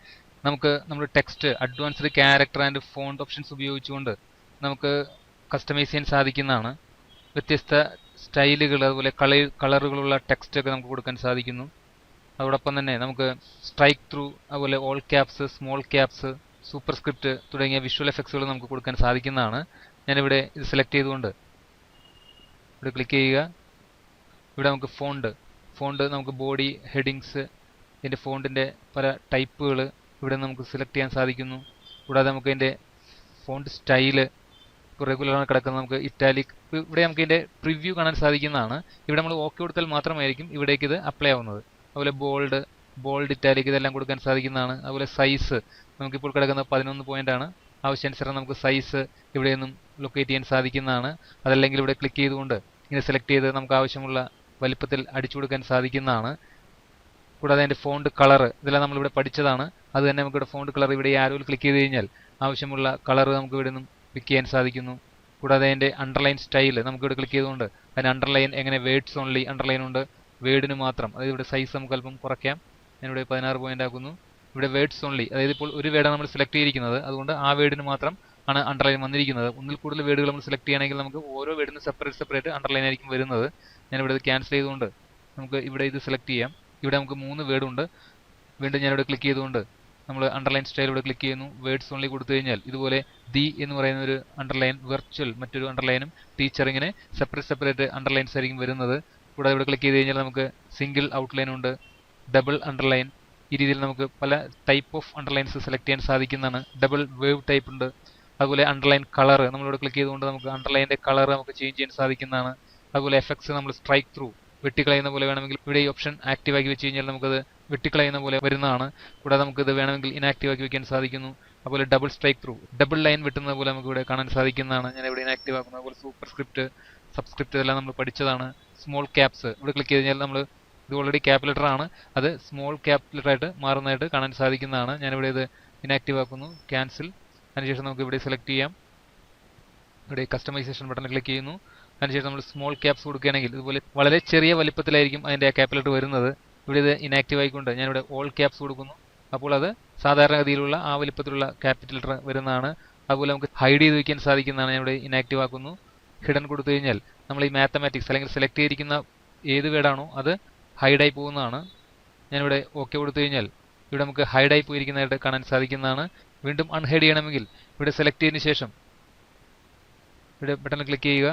നമുക്ക് നമ്മുടെ text advanced character and font options ഉപയോഗിച്ചുകൊണ്ട് നമുക്ക് കസ്റ്റമൈസ് ചെയ്യാൻ സാധിക്കുന്നതാണ്. വ്യത്യസ്ത സ്റ്റൈലുകൾ അതുപോലെ കളറുകളുള്ള ടെക്സ്റ്റ് ഒക്കെ നമുക്ക് കൊടുക്കാൻ സാധിക്കുന്നു. അതോടൊപ്പം തന്നെ നമുക്ക് സ്ട്രൈക്ക് ത്രൂ, അതുപോലെ all caps, small caps, super script തുടങ്ങിയ വിഷ്വൽ എഫക്ട്സുകൾ നമുക്ക് കൊടുക്കാൻ സാധിക്കുന്നതാണ്. ഞാനിവിടെ ഇത് സെലക്ട് ചെയ്തുകൊണ്ട് ഇവിടെ ക്ലിക്ക് ചെയ്യുക. ഇവിടെ നമുക്ക് ഫോണ്ട് നമുക്ക് ബോഡി, ഹെഡിങ്സ്, ഇതിൻ്റെ ഫോണ്ടിൻ്റെ പല ടൈപ്പുകൾ ഇവിടെ നമുക്ക് സെലക്ട് ചെയ്യാൻ സാധിക്കുന്നു. കൂടാതെ നമുക്ക് ഇതിൻ്റെ ഫോണ്ട് സ്റ്റൈല് ഇപ്പോൾ റെഗുലറാണ് കിടക്കുന്നത്, നമുക്ക് ഇറ്റാലിക്, ഇവിടെ നമുക്ക് ഇതിൻ്റെ പ്രിവ്യൂ കാണാൻ സാധിക്കുന്നതാണ്. ഇവിടെ നമ്മൾ ഓക്കെ കൊടുത്താൽ മാത്രമായിരിക്കും ഇവിടേക്ക് ഇത് അപ്ലൈ ആവുന്നത്. അതുപോലെ ബോൾഡ് ഇറ്റാലിക് ഇതെല്ലാം കൊടുക്കാൻ സാധിക്കുന്നതാണ്. അതുപോലെ സൈസ് നമുക്കിപ്പോൾ കിടക്കുന്ന 11 പോയിൻ്റാണ്. ആവശ്യാനുസരണം നമുക്ക് സൈസ് ഇവിടെ നിന്നും ലൊക്കേറ്റ് ചെയ്യാൻ സാധിക്കുന്നതാണ്. അതല്ലെങ്കിൽ ഇവിടെ ക്ലിക്ക് ചെയ്തുകൊണ്ട് ഇങ്ങനെ സെലക്ട് ചെയ്ത് നമുക്ക് ആവശ്യമുള്ള വലിപ്പത്തിൽ അടിച്ചു കൊടുക്കാൻ സാധിക്കുന്നതാണ്. കൂടാതെ അതിൻ്റെ ഫോണ്ട് കളർ ഇതെല്ലാം നമ്മളിവിടെ പഠിച്ചതാണ്. അത് തന്നെ നമുക്കിവിടെ ഫോണ്ട് കളർ ഇവിടെ ഈ ആരോയിൽ ക്ലിക്ക് ചെയ്ത് കഴിഞ്ഞാൽ ആവശ്യമുള്ള കളർ നമുക്ക് ഇവിടെ നിന്നും പിക്ക് ചെയ്യാൻ സാധിക്കുന്നു. കൂടാതെ അതിൻ്റെ അണ്ടർലൈൻ സ്റ്റൈൽ നമുക്കിവിടെ ക്ലിക്ക് ചെയ്തുകൊണ്ട് അതിന് അണ്ടർലൈൻ എങ്ങനെ വേർഡ്സ് ഓൺലി അണ്ടർലൈൻ ഉണ്ട്, വേർഡിന് മാത്രം, അതായത് ഇവിടെ സൈസ് നമുക്ക് അല്പം കുറയ്ക്കാം. ഞാനിവിടെ 16 പോയിന്റ് ആക്കുന്നു. ഇവിടെ വേർഡ്സ് ഓൺലി, അതായത് ഇപ്പോൾ ഒരു വേർഡാണ് നമ്മൾ സെലക്ട് ചെയ്തിരിക്കുന്നത്, അതുകൊണ്ട് ആ വേർഡിന് മാത്രം ആണ് അണ്ടർലൈൻ വന്നിരിക്കുന്നത്. ഒന്നിൽ കൂടുതൽ വേർഡുകൾ നമ്മൾ സെലക്ട് ചെയ്യുകയാണെങ്കിൽ നമുക്ക് ഓരോ വേർഡിനും സെപ്പറേറ്റ് അണ്ടർലൈൻ ആയിരിക്കും വരുന്നത്. ഞാനിവിടെ ഇത് ക്യാൻസൽ ചെയ്തുകൊണ്ട് നമുക്ക് ഇവിടെ ഇത് സെലക്ട് ചെയ്യാം. ഇവിടെ നമുക്ക് 3 വേർഡ് ഉണ്ട്. വീണ്ടും ഞാനിവിടെ ക്ലിക്ക് ചെയ്തുകൊണ്ട് നമ്മൾ അണ്ടർലൈൻ സ്റ്റൈൽ ഇവിടെ ക്ലിക്ക് ചെയ്യുന്നു. വേർഡ്സ് ഓൺലി കൊടുത്തു കഴിഞ്ഞാൽ ഇതുപോലെ ദി എന്ന് പറയുന്ന ഒരു അണ്ടർലൈൻ, വെർച്വൽ മറ്റൊരു അണ്ടർലൈനും, ടീച്ചർ, ഇങ്ങനെ സെപ്പറേറ്റ് അണ്ടർലൈൻസ് ആയിരിക്കും വരുന്നത്. കൂടാതെ ഇവിടെ ക്ലിക്ക് ചെയ്ത് കഴിഞ്ഞാൽ നമുക്ക് സിംഗിൾ ഔട്ട്ലൈൻ ഉണ്ട്, ഡബിൾ അണ്ടർലൈൻ, ഈ രീതിയിൽ നമുക്ക് പല ടൈപ്പ് ഓഫ് അണ്ടർലൈൻസ് സെലക്ട് ചെയ്യാൻ സാധിക്കുന്നതാണ്. ഡബിൾ വേവ് ടൈപ്പ് ഉണ്ട്. അതുപോലെ അണ്ടർലൈൻ കളർ നമ്മളിവിടെ ക്ലിക്ക് ചെയ്തുകൊണ്ട് നമുക്ക് അണ്ടർലൈൻ്റെ കളർ നമുക്ക് ചേഞ്ച് ചെയ്യാൻ സാധിക്കുന്നതാണ്. അതുപോലെ എഫക്ട്സ് നമ്മൾ സ്ട്രൈക്ക് ത്രൂ വെട്ടിക്കളയുന്ന പോലെ വേണമെങ്കിൽ ഇവിടെ ഈ ഓപ്ഷൻ ആക്റ്റീവ് ആക്കി വെച്ച് കഴിഞ്ഞാൽ നമുക്കത് വെട്ടിക്കളയുന്ന പോലെ വരുന്നതാണ്. കൂടാതെ നമുക്കിത് വേണമെങ്കിൽ ഇനാക്റ്റീവ് ആക്കി വെക്കാൻ സാധിക്കുന്നു. അതുപോലെ double strike through, double line വെട്ടുന്നത് പോലെ നമുക്ക് ഇവിടെ കാണാൻ സാധിക്കുന്നതാണ്. ഞാൻ ഇവിടെ ഇനാക്റ്റീവ് ആക്കുന്നത്. അതുപോലെ സൂപ്പർ സ്ക്രിപ്റ്റ്, സബ്സ്ക്രിപ്റ്റ് ഇതെല്ലാം നമ്മൾ പഠിച്ചതാണ്. സ്മോൾ ക്യാപ്സ് ഇവിടെ ക്ലിക്ക് ചെയ്ത് കഴിഞ്ഞാൽ നമ്മൾ ഇത് ഓൾറെഡി ക്യാപ് ലെറ്റർ ആണ്, അത് സ്മോൾ ക്യാപ് ലെറ്റർ ആയിട്ട് മാറുന്നതായിട്ട് കാണാൻ സാധിക്കുന്നതാണ്. ഞാനിവിടെ ഇത് ഇനാക്റ്റീവ് ആക്കുന്നു, ക്യാൻസൽ. അതിനുശേഷം നമുക്ക് ഇവിടെ സെലക്ട് ചെയ്യാം, ഇവിടെ കസ്റ്റമൈസേഷൻ ബട്ടൺ ക്ലിക്ക് ചെയ്യുന്നു. അതിനുശേഷം നമ്മൾ സ്മോൾ ക്യാപ്സ് കൊടുക്കുകയാണെങ്കിൽ ഇതുപോലെ വളരെ ചെറിയ വലിപ്പത്തിലായിരിക്കും അതിൻ്റെ ക്യാപ് ലെറ്റർ വരുന്നത്. ഇവിടെ ഇത് ഇനാക്റ്റീവ് ആയിക്കൊണ്ട് ഞാനിവിടെ ഓൾ ക്യാപ്സ് കൊടുക്കുന്നു. അപ്പോൾ അത് സാധാരണഗതിയിലുള്ള ആ വലിപ്പത്തിലുള്ള ക്യാപിറ്റൽ ലെറ്റർ വരുന്നതാണ്. അതുപോലെ നമുക്ക് ഹൈഡ് ചെയ്ത് വയ്ക്കാൻ സാധിക്കുന്നതാണ്. ഞാനിവിടെ ഇനാക്റ്റീവ് ആക്കുന്നു. ഹിഡൻ കൊടുത്തു കഴിഞ്ഞാൽ നമ്മൾ ഈ മാത്തമാറ്റിക്സ് അല്ലെങ്കിൽ സെലക്ട് ചെയ്തിരിക്കുന്ന ഏത് വേർഡാണോ അത് ഹൈഡായി പോകുന്നതാണ്. ഞാനിവിടെ ഓക്കെ കൊടുത്തു കഴിഞ്ഞാൽ ഇവിടെ നമുക്ക് ഹൈഡായി പോയിരിക്കുന്നതായിട്ട് കാണാൻ സാധിക്കുന്നതാണ്. വീണ്ടും അൺഹൈഡ് ചെയ്യണമെങ്കിൽ ഇവിടെ സെലക്ട് ചെയ്തതിന് ശേഷം ഇവിടെ ബട്ടണിൽ ക്ലിക്ക് ചെയ്യുക,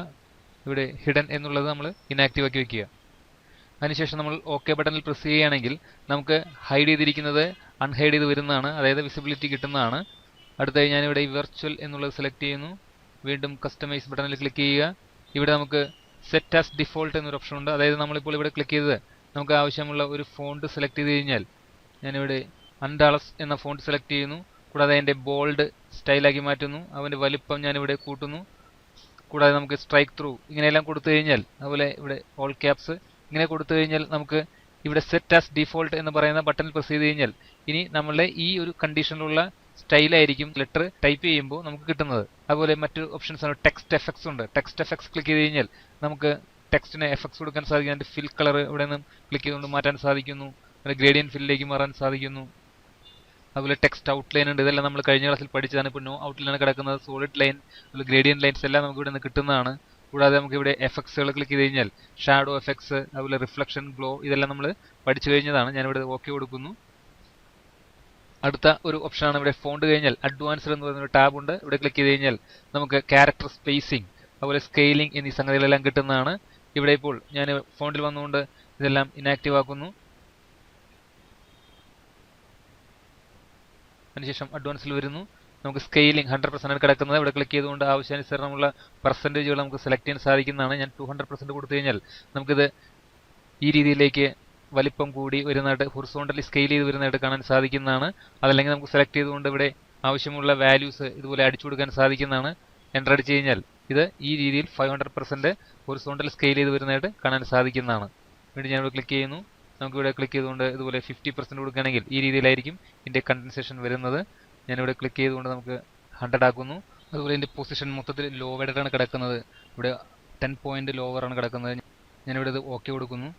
ഇവിടെ ഹിഡൻ എന്നുള്ളത് നമ്മൾ ഇനാക്റ്റീവ് ആക്കി വയ്ക്കുക. അതിനുശേഷം നമ്മൾ ഓക്കെ ബട്ടണിൽ പ്രസ് ചെയ്യുകയാണെങ്കിൽ നമുക്ക് ഹൈഡ് ചെയ്തിരിക്കുന്നത് അൺഹൈഡ് ചെയ്ത് വരുന്നതാണ്, അതായത് വിസിബിലിറ്റി കിട്ടുന്നതാണ്. അടുത്തായി ഞാനിവിടെ ഈ വെർച്വൽ എന്നുള്ളത് സെലക്ട് ചെയ്യുന്നു. വീണ്ടും കസ്റ്റമൈസ് ബട്ടണിൽ ക്ലിക്ക് ചെയ്യുക. ഇവിടെ നമുക്ക് സെറ്റ് ആസ് ഡിഫോൾട്ട് എന്നൊരു ഓപ്ഷൻ ഉണ്ട്. അതായത് നമ്മളിപ്പോൾ ഇവിടെ ക്ലിക്ക് ചെയ്തത് നമുക്ക് ആവശ്യമുള്ള ഒരു ഫോണ്ട് സെലക്ട് ചെയ്ത് കഴിഞ്ഞാൽ ഞാനിവിടെ അൻഡാളസ് എന്ന ഫോണ്ട് സെലക്ട് ചെയ്യുന്നു. കൂടാതെ അതിൻ്റെ ബോൾഡ് സ്റ്റൈലാക്കി മാറ്റുന്നു. അതിൻ്റെ വലിപ്പം ഞാനിവിടെ കൂട്ടുന്നു. കൂടാതെ നമുക്ക് സ്ട്രൈക്ക് ത്രൂ ഇങ്ങനെയെല്ലാം കൊടുത്തു കഴിഞ്ഞാൽ, അതുപോലെ ഇവിടെ ഓൾ ക്യാപ്സ് ഇങ്ങനെ കൊടുത്തു കഴിഞ്ഞാൽ നമുക്ക് ഇവിടെ സെറ്റ് ആസ് ഡിഫോൾട്ട് എന്ന് പറയുന്ന ബട്ടണിൽ പ്രസ് ചെയ്ത് കഴിഞ്ഞാൽ ഇനി നമ്മളുടെ ഈ ഒരു കണ്ടീഷനിലുള്ള സ്റ്റൈലായിരിക്കും ലെറ്റർ ടൈപ്പ് ചെയ്യുമ്പോൾ നമുക്ക് കിട്ടുന്നത്. അതുപോലെ മറ്റു ഓപ്ഷൻസ് ആണ്, ടെക്സ്റ്റ് എഫക്ട്സ് ഉണ്ട്. ടെക്സ്റ്റ് എഫക്ട്സ് ക്ലിക്ക് ചെയ്ത് കഴിഞ്ഞാൽ നമുക്ക് ടെക്സ്റ്റിന് എഫക്ട്സ് കൊടുക്കാൻ സാധിക്കും. അതിൻ്റെ ഫിൽ കളർ ഇവിടെ നിന്ന് ക്ലിക്ക് ചെയ്തുകൊണ്ട് മാറ്റാൻ സാധിക്കുന്നു. ഗ്രേഡിയൻ ഫില്ലിലേക്ക് മാറാൻ സാധിക്കുന്നു. അതുപോലെ ടെക്സ്റ്റ് ഔട്ട്ലൈൻ ഉണ്ട്. ഇതെല്ലാം നമ്മൾ കഴിഞ്ഞ ക്ലാസ്സിൽ പഠിച്ചതാണ്. ഇപ്പോൾ നോ ഔട്ട്ലൈൻ കിടക്കുന്നത്. സോളിഡ് ലൈൻ, ഗ്രേഡിയൻ ലൈൻസ് എല്ലാം നമുക്ക് ഇവിടെ നിന്ന് കിട്ടുന്നതാണ്. കൂടാതെ നമുക്ക് ഇവിടെ എഫക്ട്സുകൾ ക്ലിക്ക് ചെയ്ത് കഴിഞ്ഞാൽ ഷാഡോ എഫക്ട്സ്, അതുപോലെ റിഫ്ലക്ഷൻ, ഗ്ലോ ഇതെല്ലാം നമ്മൾ പഠിച്ചു കഴിഞ്ഞതാണ്. ഞാനിവിടെ ഓക്കെ കൊടുക്കുന്നു. അടുത്ത ഒരു ഓപ്ഷനാണ് ഇവിടെ ഫോണ്ട് കഴിഞ്ഞാൽ അഡ്വാൻസ്ഡ് എന്ന് പറയുന്ന ഒരു ടാബ് ഉണ്ട്. ഇവിടെ ക്ലിക്ക് ചെയ്ത് കഴിഞ്ഞാൽ നമുക്ക് ക്യാരക്ടർ സ്പേസിംഗ്, അതുപോലെ സ്കെയിലിംഗ് എന്നീ സംഗതികളെല്ലാം കിട്ടുന്നതാണ്. ഇവിടെ ഇപ്പോൾ ഞാൻ ഫോണ്ടിൽ വന്നുകൊണ്ട് ഇതെല്ലാം ഇനാക്റ്റീവ് ആക്കുന്നു. അതിനുശേഷം അഡ്വാൻസിൽ വരുന്നു. നമുക്ക് സ്കെയിലിംഗ് 100% കിടക്കുന്നത്. ഇവിടെ ക്ലിക്ക് ചെയ്തുകൊണ്ട് ആവശ്യാനുസരണമുള്ള പെർസെൻറ്റേജുകൾ നമുക്ക് സെലക്ട് ചെയ്യാൻ സാധിക്കുന്നതാണ്. ഞാൻ 200% കൊടുത്തു കഴിഞ്ഞാൽ നമുക്കിത് ഈ രീതിയിലേക്ക് വലിപ്പം കൂടി വരുന്നതായിട്ട് ഹൊറിസോണ്ടലി സ്കെയിൽ ചെയ്ത് വരുന്നതായിട്ട് കാണാൻ സാധിക്കുന്നതാണ്. അതല്ലെങ്കിൽ നമുക്ക് സെലക്ട് ചെയ്തുകൊണ്ട് ഇവിടെ ആവശ്യമുള്ള വാല്യൂസ് ഇതുപോലെ അടിച്ചു കൊടുക്കാൻ സാധിക്കുന്നതാണ്. എൻ്റർ അടിച്ചു കഴിഞ്ഞാൽ ഇത് ഈ രീതിയിൽ 500% ഹൊറിസോണ്ടൽ സ്കെയിൽ ചെയ്ത് വരുന്നതായിട്ട് കാണാൻ സാധിക്കുന്നതാണ്. വീണ്ടും ഞാനിവിടെ ക്ലിക്ക് ചെയ്യുന്നു. നമുക്കിവിടെ ക്ലിക്ക് ചെയ്തുകൊണ്ട് ഇതുപോലെ 50% കൊടുക്കുകയാണെങ്കിൽ ഈ രീതിയിലായിരിക്കും ഇതിൻ്റെ കണ്ടൻസേഷൻ വരുന്നത്. ഞാനിവിടെ ക്ലിക്ക് ചെയ്തുകൊണ്ട് നമുക്ക് 100 ആക്കുന്നു. അതുപോലെ ഇതിൻ്റെ പൊസിഷൻ മൊത്തത്തിൽ ലോവേഡാണ് കിടക്കുന്നത്. ഇവിടെ 10 പോയിന്റ് ലോവറാണ് കിടക്കുന്നത്. ഞാനിവിടെ ഇത് ഓക്കെ കൊടുക്കുന്നു.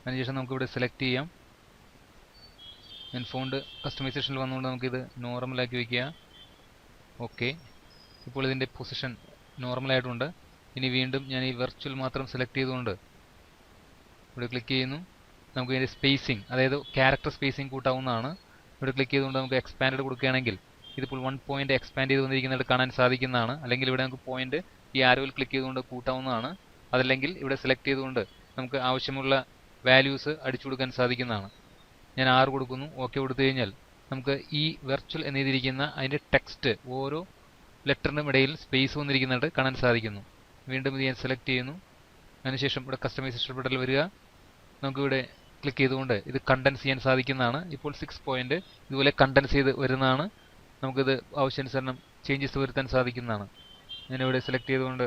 അതിനുശേഷം നമുക്കിവിടെ സെലക്ട് ചെയ്യാം. ഞാൻ ഫോണ്ട് കസ്റ്റമൈസേഷനിൽ വന്നുകൊണ്ട് നമുക്കിത് നോർമലാക്കി വയ്ക്കുക. ഓക്കെ, ഇപ്പോൾ ഇതിൻ്റെ പൊസിഷൻ നോർമലായിട്ടുണ്ട്. ഇനി വീണ്ടും ഞാൻ ഈ വെർച്വൽ മാത്രം സെലക്ട് ചെയ്തുകൊണ്ട് ഇവിടെ ക്ലിക്ക് ചെയ്യുന്നു. നമുക്ക് ഇതിൻ്റെ സ്പേസിംഗ്, അതായത് ക്യാരക്ടർ സ്പേസിംഗ് കൂട്ടാവുന്നതാണ്. ഇവിടെ ക്ലിക്ക് ചെയ്തുകൊണ്ട് നമുക്ക് എക്സ്പാൻഡ് കൊടുക്കുകയാണെങ്കിൽ ഇതിപ്പോൾ 1 പോയിന്റ് എക്സ്പാൻഡ് ചെയ്ത് വന്നിരിക്കുന്നത് കാണാൻ സാധിക്കുന്നതാണ്. അല്ലെങ്കിൽ ഇവിടെ നമുക്ക് പോയിന്റ് ഈ ആരോയിൽ ക്ലിക്ക് ചെയ്തുകൊണ്ട് കൂട്ടാവുന്നതാണ്. അതല്ലെങ്കിൽ ഇവിടെ സെലക്ട് ചെയ്തുകൊണ്ട് നമുക്ക് ആവശ്യമുള്ള വാല്യൂസ് അടിച്ചു കൊടുക്കാൻ സാധിക്കുന്നതാണ്. ഞാൻ 6 കൊടുക്കുന്നു. ഓക്കെ കൊടുത്തു കഴിഞ്ഞാൽ നമുക്ക് ഈ വെർച്വൽ എന്നെഴുതിയിരിക്കുന്ന അതിൻ്റെ ടെക്സ്റ്റ് ഓരോ ലെറ്ററിനും ഇടയിൽ സ്പേസ് വന്നിരിക്കുന്നതായിട്ട് കാണാൻ സാധിക്കുന്നു. വീണ്ടും ഇത് ഞാൻ സെലക്ട് ചെയ്യുന്നു. അതിനുശേഷം ഇവിടെ കസ്റ്റമൈസേഷൻ ബട്ടണിൽ വരിക. നമുക്കിവിടെ ക്ലിക്ക് ചെയ്തുകൊണ്ട് ഇത് കണ്ടൻസ് ചെയ്യാൻ സാധിക്കുന്നതാണ്. ഇപ്പോൾ 6 പോയിന്റ് ഇതുപോലെ കണ്ടൻസ് ചെയ്ത് വരുന്നതാണ്. നമുക്കിത് ആവശ്യാനുസരണം ചേഞ്ചസ് വരുത്താൻ സാധിക്കുന്നതാണ്. ഞാനിവിടെ സെലക്ട് ചെയ്തുകൊണ്ട്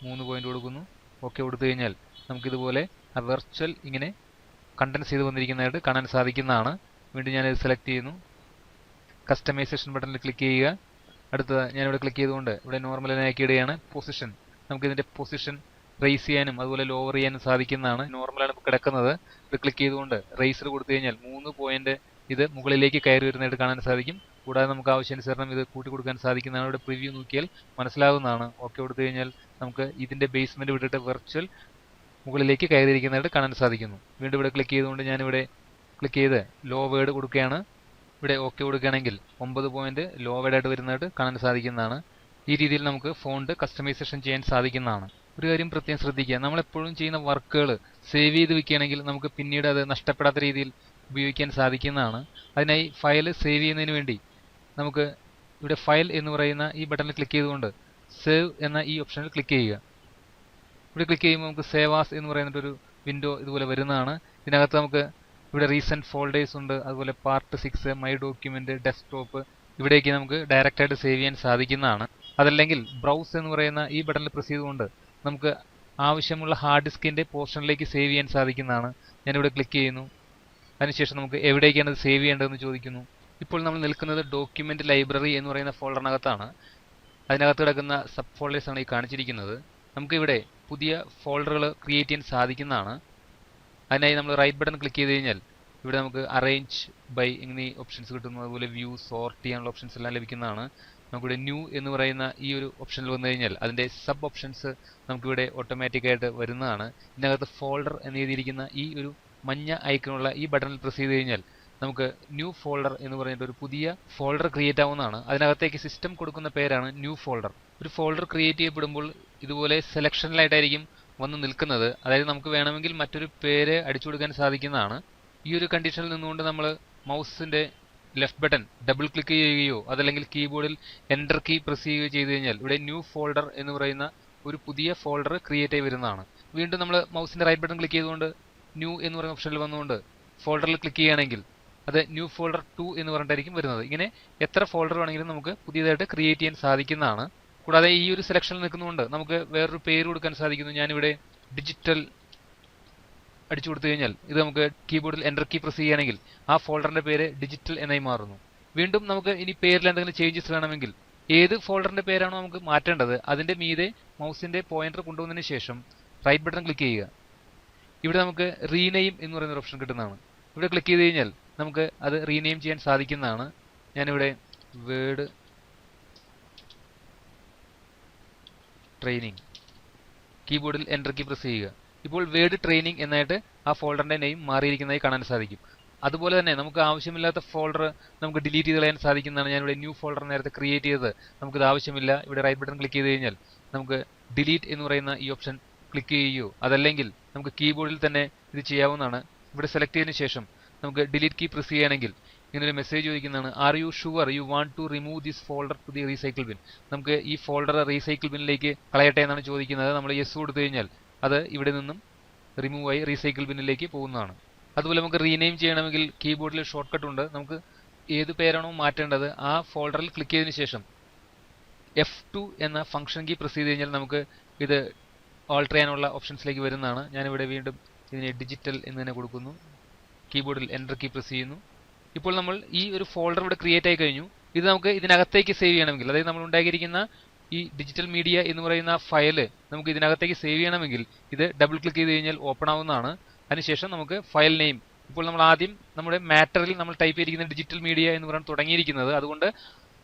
3 പോയിന്റ് കൊടുക്കുന്നു. ഓക്കെ കൊടുത്തു കഴിഞ്ഞാൽ നമുക്കിതുപോലെ ആ വെർച്വൽ ഇങ്ങനെ കണ്ടൻസ് ചെയ്ത് വന്നിരിക്കുന്നതായിട്ട് കാണാൻ സാധിക്കുന്നതാണ്. വീണ്ടും ഞാനിത് സെലക്ട് ചെയ്യുന്നു. കസ്റ്റമൈസേഷൻ ബട്ടണിൽ ക്ലിക്ക് ചെയ്യുക. അടുത്തത് ഞാനിവിടെ ക്ലിക്ക് ചെയ്തുകൊണ്ട് ഇവിടെ നോർമലിനാക്കി ഇടുകയാണ്. പൊസിഷൻ, നമുക്കിതിൻ്റെ പൊസിഷൻ റേസ് ചെയ്യാനും അതുപോലെ ലോവർ ചെയ്യാനും സാധിക്കുന്നതാണ്. നോർമലാണ് കിടക്കുന്നത്. ഇത് ക്ലിക്ക് ചെയ്തുകൊണ്ട് റേസർ കൊടുത്തു കഴിഞ്ഞാൽ 3 പോയിന്റ് ഇത് മുകളിലേക്ക് കയറി വരുന്നതായിട്ട് കാണാൻ സാധിക്കും. കൂടാതെ നമുക്ക് ആവശ്യാനുസരണം ഇത് കൂട്ടി കൊടുക്കാൻ സാധിക്കുന്നതാണ്. ഇവിടെ പ്രിവ്യൂ നോക്കിയാൽ മനസ്സിലാവുന്നതാണ്. ഓക്കെ കൊടുത്തു കഴിഞ്ഞാൽ നമുക്ക് ഇതിൻ്റെ ബേസ്മെന്റ് വിട്ടിട്ട് വെർച്വൽ മുകളിലേക്ക് കയറിയിരിക്കുന്നതായിട്ട് കാണാൻ സാധിക്കുന്നു. വീണ്ടും ഇവിടെ ക്ലിക്ക് ചെയ്തുകൊണ്ട് ഞാനിവിടെ ക്ലിക്ക് ചെയ്ത് ലോ വേർഡ് കൊടുക്കുകയാണ്. ഇവിടെ ഓക്കെ കൊടുക്കുകയാണെങ്കിൽ 9 പോയിന്റ് ലോ വേർഡായിട്ട് വരുന്നതായിട്ട് കാണാൻ സാധിക്കുന്നതാണ്. ഈ രീതിയിൽ നമുക്ക് ഫോണ്ട് കസ്റ്റമൈസേഷൻ ചെയ്യാൻ സാധിക്കുന്നതാണ്. ഒരു കാര്യം പ്രത്യേകം ശ്രദ്ധിക്കുക, നമ്മളെപ്പോഴും ചെയ്യുന്ന വർക്കുകൾ സേവ് ചെയ്ത് വെക്കുകയാണെങ്കിൽ നമുക്ക് പിന്നീട് അത് നഷ്ടപ്പെടാത്ത രീതിയിൽ ഉപയോഗിക്കാൻ സാധിക്കുന്നതാണ്. അതിനായി ഫയൽ സേവ് ചെയ്യുന്നതിന് വേണ്ടി നമുക്ക് ഇവിടെ ഫയൽ എന്ന് പറയുന്ന ഈ ബട്ടണിൽ ക്ലിക്ക് ചെയ്തുകൊണ്ട് സേവ് എന്ന ഈ ഓപ്ഷനിൽ ക്ലിക്ക് ചെയ്യുക. ഇവിടെ ക്ലിക്ക് ചെയ്യുമ്പോൾ നമുക്ക് സേവ് ആസ് എന്ന് പറയുന്നൊരു വിൻഡോ ഇതുപോലെ വരുന്നതാണ്. ഇതിനകത്ത് നമുക്ക് ഇവിടെ റീസെൻറ്റ് ഫോൾഡേഴ്സ് ഉണ്ട്, അതുപോലെ പാർട്ട് 6, മൈ ഡോക്യുമെന്റ്, ഡെസ്ക്ടോപ്പ്, ഇവിടേക്ക് നമുക്ക് ഡയറക്റ്റായിട്ട് സേവ് ചെയ്യാൻ സാധിക്കുന്നതാണ്. അതല്ലെങ്കിൽ ബ്രൗസ് എന്ന് പറയുന്ന ഈ ബട്ടണിൽ പ്രസ് ചെയ്തുകൊണ്ട് നമുക്ക് ആവശ്യമുള്ള ഹാർഡ് ഡിസ്കിൻ്റെ പോർഷനിലേക്ക് സേവ് ചെയ്യാൻ സാധിക്കുന്നതാണ്. ഞാനിവിടെ ക്ലിക്ക് ചെയ്യുന്നു. അതിനുശേഷം നമുക്ക് എവിടേക്കാണ് അത് സേവ് ചെയ്യേണ്ടതെന്ന് ചോദിക്കുന്നു. ഇപ്പോൾ നമ്മൾ നിൽക്കുന്നത് ഡോക്യുമെൻ്റ് ലൈബ്രറി എന്ന് പറയുന്ന ഫോൾഡറിനകത്താണ്. അതിനകത്ത് കിടക്കുന്ന സബ് ഫോൾഡേഴ്സാണ് ഈ കാണിച്ചിരിക്കുന്നത്. നമുക്കിവിടെ പുതിയ ഫോൾഡറുകൾ ക്രിയേറ്റ് ചെയ്യാൻ സാധിക്കുന്നതാണ്. അതിനായി നമ്മൾ റൈറ്റ് ബട്ടൺ ക്ലിക്ക് ചെയ്ത് കഴിഞ്ഞാൽ ഇവിടെ നമുക്ക് അറേഞ്ച് ബൈ എന്നീ ഓപ്ഷൻസ് കിട്ടുന്നു. അതുപോലെ വ്യൂ, സോർട്ട് ചെയ്യാനുള്ള ഓപ്ഷൻസ് എല്ലാം ലഭിക്കുന്നതാണ്. നമുക്കിവിടെ ന്യൂ എന്ന് പറയുന്ന ഈ ഒരു ഓപ്ഷനിൽ വന്നു കഴിഞ്ഞാൽ അതിൻ്റെ സബ് ഓപ്ഷൻസ് നമുക്കിവിടെ ഓട്ടോമാറ്റിക്കായിട്ട് വരുന്നതാണ്. ഇതിനകത്ത് ഫോൾഡർ എന്ന് എഴുതിയിരിക്കുന്ന ഈ ഒരു മഞ്ഞ ഐക്കണുള്ള ഈ ബട്ടണിൽ പ്രസ് ചെയ്ത് കഴിഞ്ഞാൽ നമുക്ക് ന്യൂ ഫോൾഡർ എന്ന് പറഞ്ഞിട്ട് ഒരു പുതിയ ഫോൾഡർ ക്രിയേറ്റ് ആവുന്നതാണ്. അതിനകത്തേക്ക് സിസ്റ്റം കൊടുക്കുന്ന പേരാണ് ന്യൂ ഫോൾഡർ. ഒരു ഫോൾഡർ ക്രിയേറ്റ് ചെയ്യപ്പെടുമ്പോൾ ഇതുപോലെ സെലക്ഷനിലായിട്ടായിരിക്കും വന്ന് നിൽക്കുന്നത്. അതായത് നമുക്ക് വേണമെങ്കിൽ മറ്റൊരു പേര് അടിച്ചു കൊടുക്കാൻ സാധിക്കുന്നതാണ്. ഈ ഒരു കണ്ടീഷനിൽ നിന്നുകൊണ്ട് നമ്മൾ മൗസിൻ്റെ ലെഫ്റ്റ് ബട്ടൺ ഡബിൾ ക്ലിക്ക് ചെയ്യുകയോ അതല്ലെങ്കിൽ കീബോർഡിൽ എൻ്റർ കീ പ്രസ് ചെയ്യുകയോ ചെയ്ത് കഴിഞ്ഞാൽ ഇവിടെ ന്യൂ ഫോൾഡർ എന്ന് പറയുന്ന ഒരു പുതിയ ഫോൾഡർ ക്രിയേറ്റ് ആയി വരുന്നതാണ്. വീണ്ടും നമ്മൾ മൗസിൻ്റെ റൈറ്റ് ബട്ടൺ ക്ലിക്ക് ചെയ്തുകൊണ്ട് ന്യൂ എന്ന് പറയുന്ന ഓപ്ഷനിൽ വന്നുകൊണ്ട് ഫോൾഡറിൽ ക്ലിക്ക് ചെയ്യുകയാണെങ്കിൽ അത് ന്യൂ ഫോൾഡർ 2 എന്ന് പറഞ്ഞിട്ടായിരിക്കും വരുന്നത്. ഇങ്ങനെ എത്ര ഫോൾഡർ വേണമെങ്കിലും നമുക്ക് പുതിയതായിട്ട് ക്രിയേറ്റ് ചെയ്യാൻ സാധിക്കുന്നതാണ്. കൂടാതെ ഈ ഒരു സെലക്ഷനിൽ നിൽക്കുന്നതുകൊണ്ട് നമുക്ക് വേറൊരു പേര് കൊടുക്കാൻ സാധിക്കുന്നു. ഞാനിവിടെ ഡിജിറ്റൽ അടിച്ചു കൊടുത്തു കഴിഞ്ഞാൽ ഇത് നമുക്ക് കീബോർഡിൽ എൻ്റർ കീ പ്രസ് ചെയ്യുകയാണെങ്കിൽ ആ ഫോൾഡറിൻ്റെ പേര് ഡിജിറ്റൽ എന്നായി മാറുന്നു. വീണ്ടും നമുക്ക് ഇനി പേരിൽ എന്തെങ്കിലും ചേഞ്ചസ് വേണമെങ്കിൽ ഏത് ഫോൾഡറിൻ്റെ പേരാണോ നമുക്ക് മാറ്റേണ്ടത് അതിൻ്റെ മീതെ മൗസിൻ്റെ പോയിന്റർ കൊണ്ടുവന്നതിന് ശേഷം റൈറ്റ് ബട്ടൺ ക്ലിക്ക് ചെയ്യുക. ഇവിടെ നമുക്ക് റീനെയിം എന്ന് പറയുന്ന ഓപ്ഷൻ കിട്ടുന്നതാണ്. ഇവിടെ ക്ലിക്ക് ചെയ്ത് കഴിഞ്ഞാൽ നമുക്ക് അത് റീനെയിം ചെയ്യാൻ സാധിക്കുന്നതാണ്. ഞാനിവിടെ വേർഡ് ട്രെയിനിങ് കീബോർഡിൽ എൻ്റർ കീ പ്രസ് ചെയ്യുക. ഇപ്പോൾ വേർഡ് ട്രെയിനിങ് എന്നായിട്ട് ആ ഫോൾഡറിൻ്റെ നെയിം മാറിയിരിക്കുന്നതായി കാണാൻ സാധിക്കും. അതുപോലെ തന്നെ നമുക്ക് ആവശ്യമില്ലാത്ത ഫോൾഡർ നമുക്ക് ഡിലീറ്റ് ചെയ്ത് കളയാൻ സാധിക്കുന്നതാണ്. ഞാനിവിടെ ന്യൂ ഫോൾഡർ നേരത്തെ ക്രിയേറ്റ് ചെയ്തത് നമുക്കിത് ആവശ്യമില്ല. ഇവിടെ റൈറ്റ് ബട്ടൺ ക്ലിക്ക് ചെയ്ത് കഴിഞ്ഞാൽ നമുക്ക് ഡിലീറ്റ് എന്ന് പറയുന്ന ഈ ഓപ്ഷൻ ക്ലിക്ക് ചെയ്യുകയോ അതല്ലെങ്കിൽ നമുക്ക് കീബോർഡിൽ തന്നെ ഇത് ചെയ്യാവുന്നതാണ്. ഇവിടെ സെലക്ട് ചെയ്തതിന് ശേഷം നമുക്ക് ഡിലീറ്റ് കീ പ്രസ് ചെയ്യുകയാണെങ്കിൽ ഇങ്ങനൊരു മെസ്സേജ് ചോദിക്കുന്നതാണ്, are you sure you want to remove this folder to the recycle bin. നമുക്ക് ഈ ഫോൾഡർ റീസൈക്കിൾ ബിന്നിലേക്ക് കളയട്ടെ എന്നാണ് ചോദിക്കുന്നത്. നമ്മൾ യെസ് കൊടുത്തു കഴിഞ്ഞാൽ അത് ഇവിടെ നിന്നും റിമൂവ് ആയി റീസൈക്കിൾ ബിന്നിലേക്ക് പോകുന്നതാണ്. അതുപോലെ നമുക്ക് റീനെയിം ചെയ്യണമെങ്കിൽ കീബോർഡിൽ ഷോർട്ട് കട്ട് ഉണ്ട്. നമുക്ക് ഏത് പേരാണോ മാറ്റേണ്ടത് ആ ഫോൾഡറിൽ ക്ലിക്ക് ചെയ്തതിന് ശേഷം F2 എന്ന ഫംഗ്ഷൻ കീ പ്രസ് ചെയ്ത് കഴിഞ്ഞാൽ നമുക്ക് ഇത് ഓൾട്ടർ ചെയ്യാനുള്ള ഓപ്ഷൻസിലേക്ക് വരുന്നതാണ്. ഞാനിവിടെ വീണ്ടും ഇതിനെ ഡിജിറ്റൽ എന്ന് തന്നെ കൊടുക്കുന്നു. കീബോർഡിൽ എൻ്റർ കീ പ്രസ് ചെയ്യുന്നു. ഇപ്പോൾ നമ്മൾ ഈ ഒരു ഫോൾഡർ ഇവിടെ ക്രിയേറ്റ് ആയി കഴിഞ്ഞു. ഇത് നമുക്ക് ഇതിനകത്തേക്ക് സേവ് ചെയ്യണമെങ്കിൽ അതായത് നമ്മൾ ഉണ്ടാക്കിയിരിക്കുന്ന ഈ ഡിജിറ്റൽ മീഡിയ എന്ന് പറയുന്ന ഫയൽ നമുക്ക് ഇതിനകത്തേക്ക് സേവ് ചെയ്യണമെങ്കിൽ ഇത് ഡബിൾ ക്ലിക്ക് ചെയ്ത് കഴിഞ്ഞാൽ ഓപ്പൺ ആവുന്നതാണ്. അതിനുശേഷം നമുക്ക് ഫയൽ നെയിം ഇപ്പോൾ നമ്മൾ ആദ്യം നമ്മുടെ മാറ്ററിൽ നമ്മൾ ടൈപ്പ് ചെയ്തിരിക്കുന്ന ഡിജിറ്റൽ മീഡിയ എന്ന് പറഞ്ഞ് തുടങ്ങിയിരിക്കുന്നത്. അതുകൊണ്ട്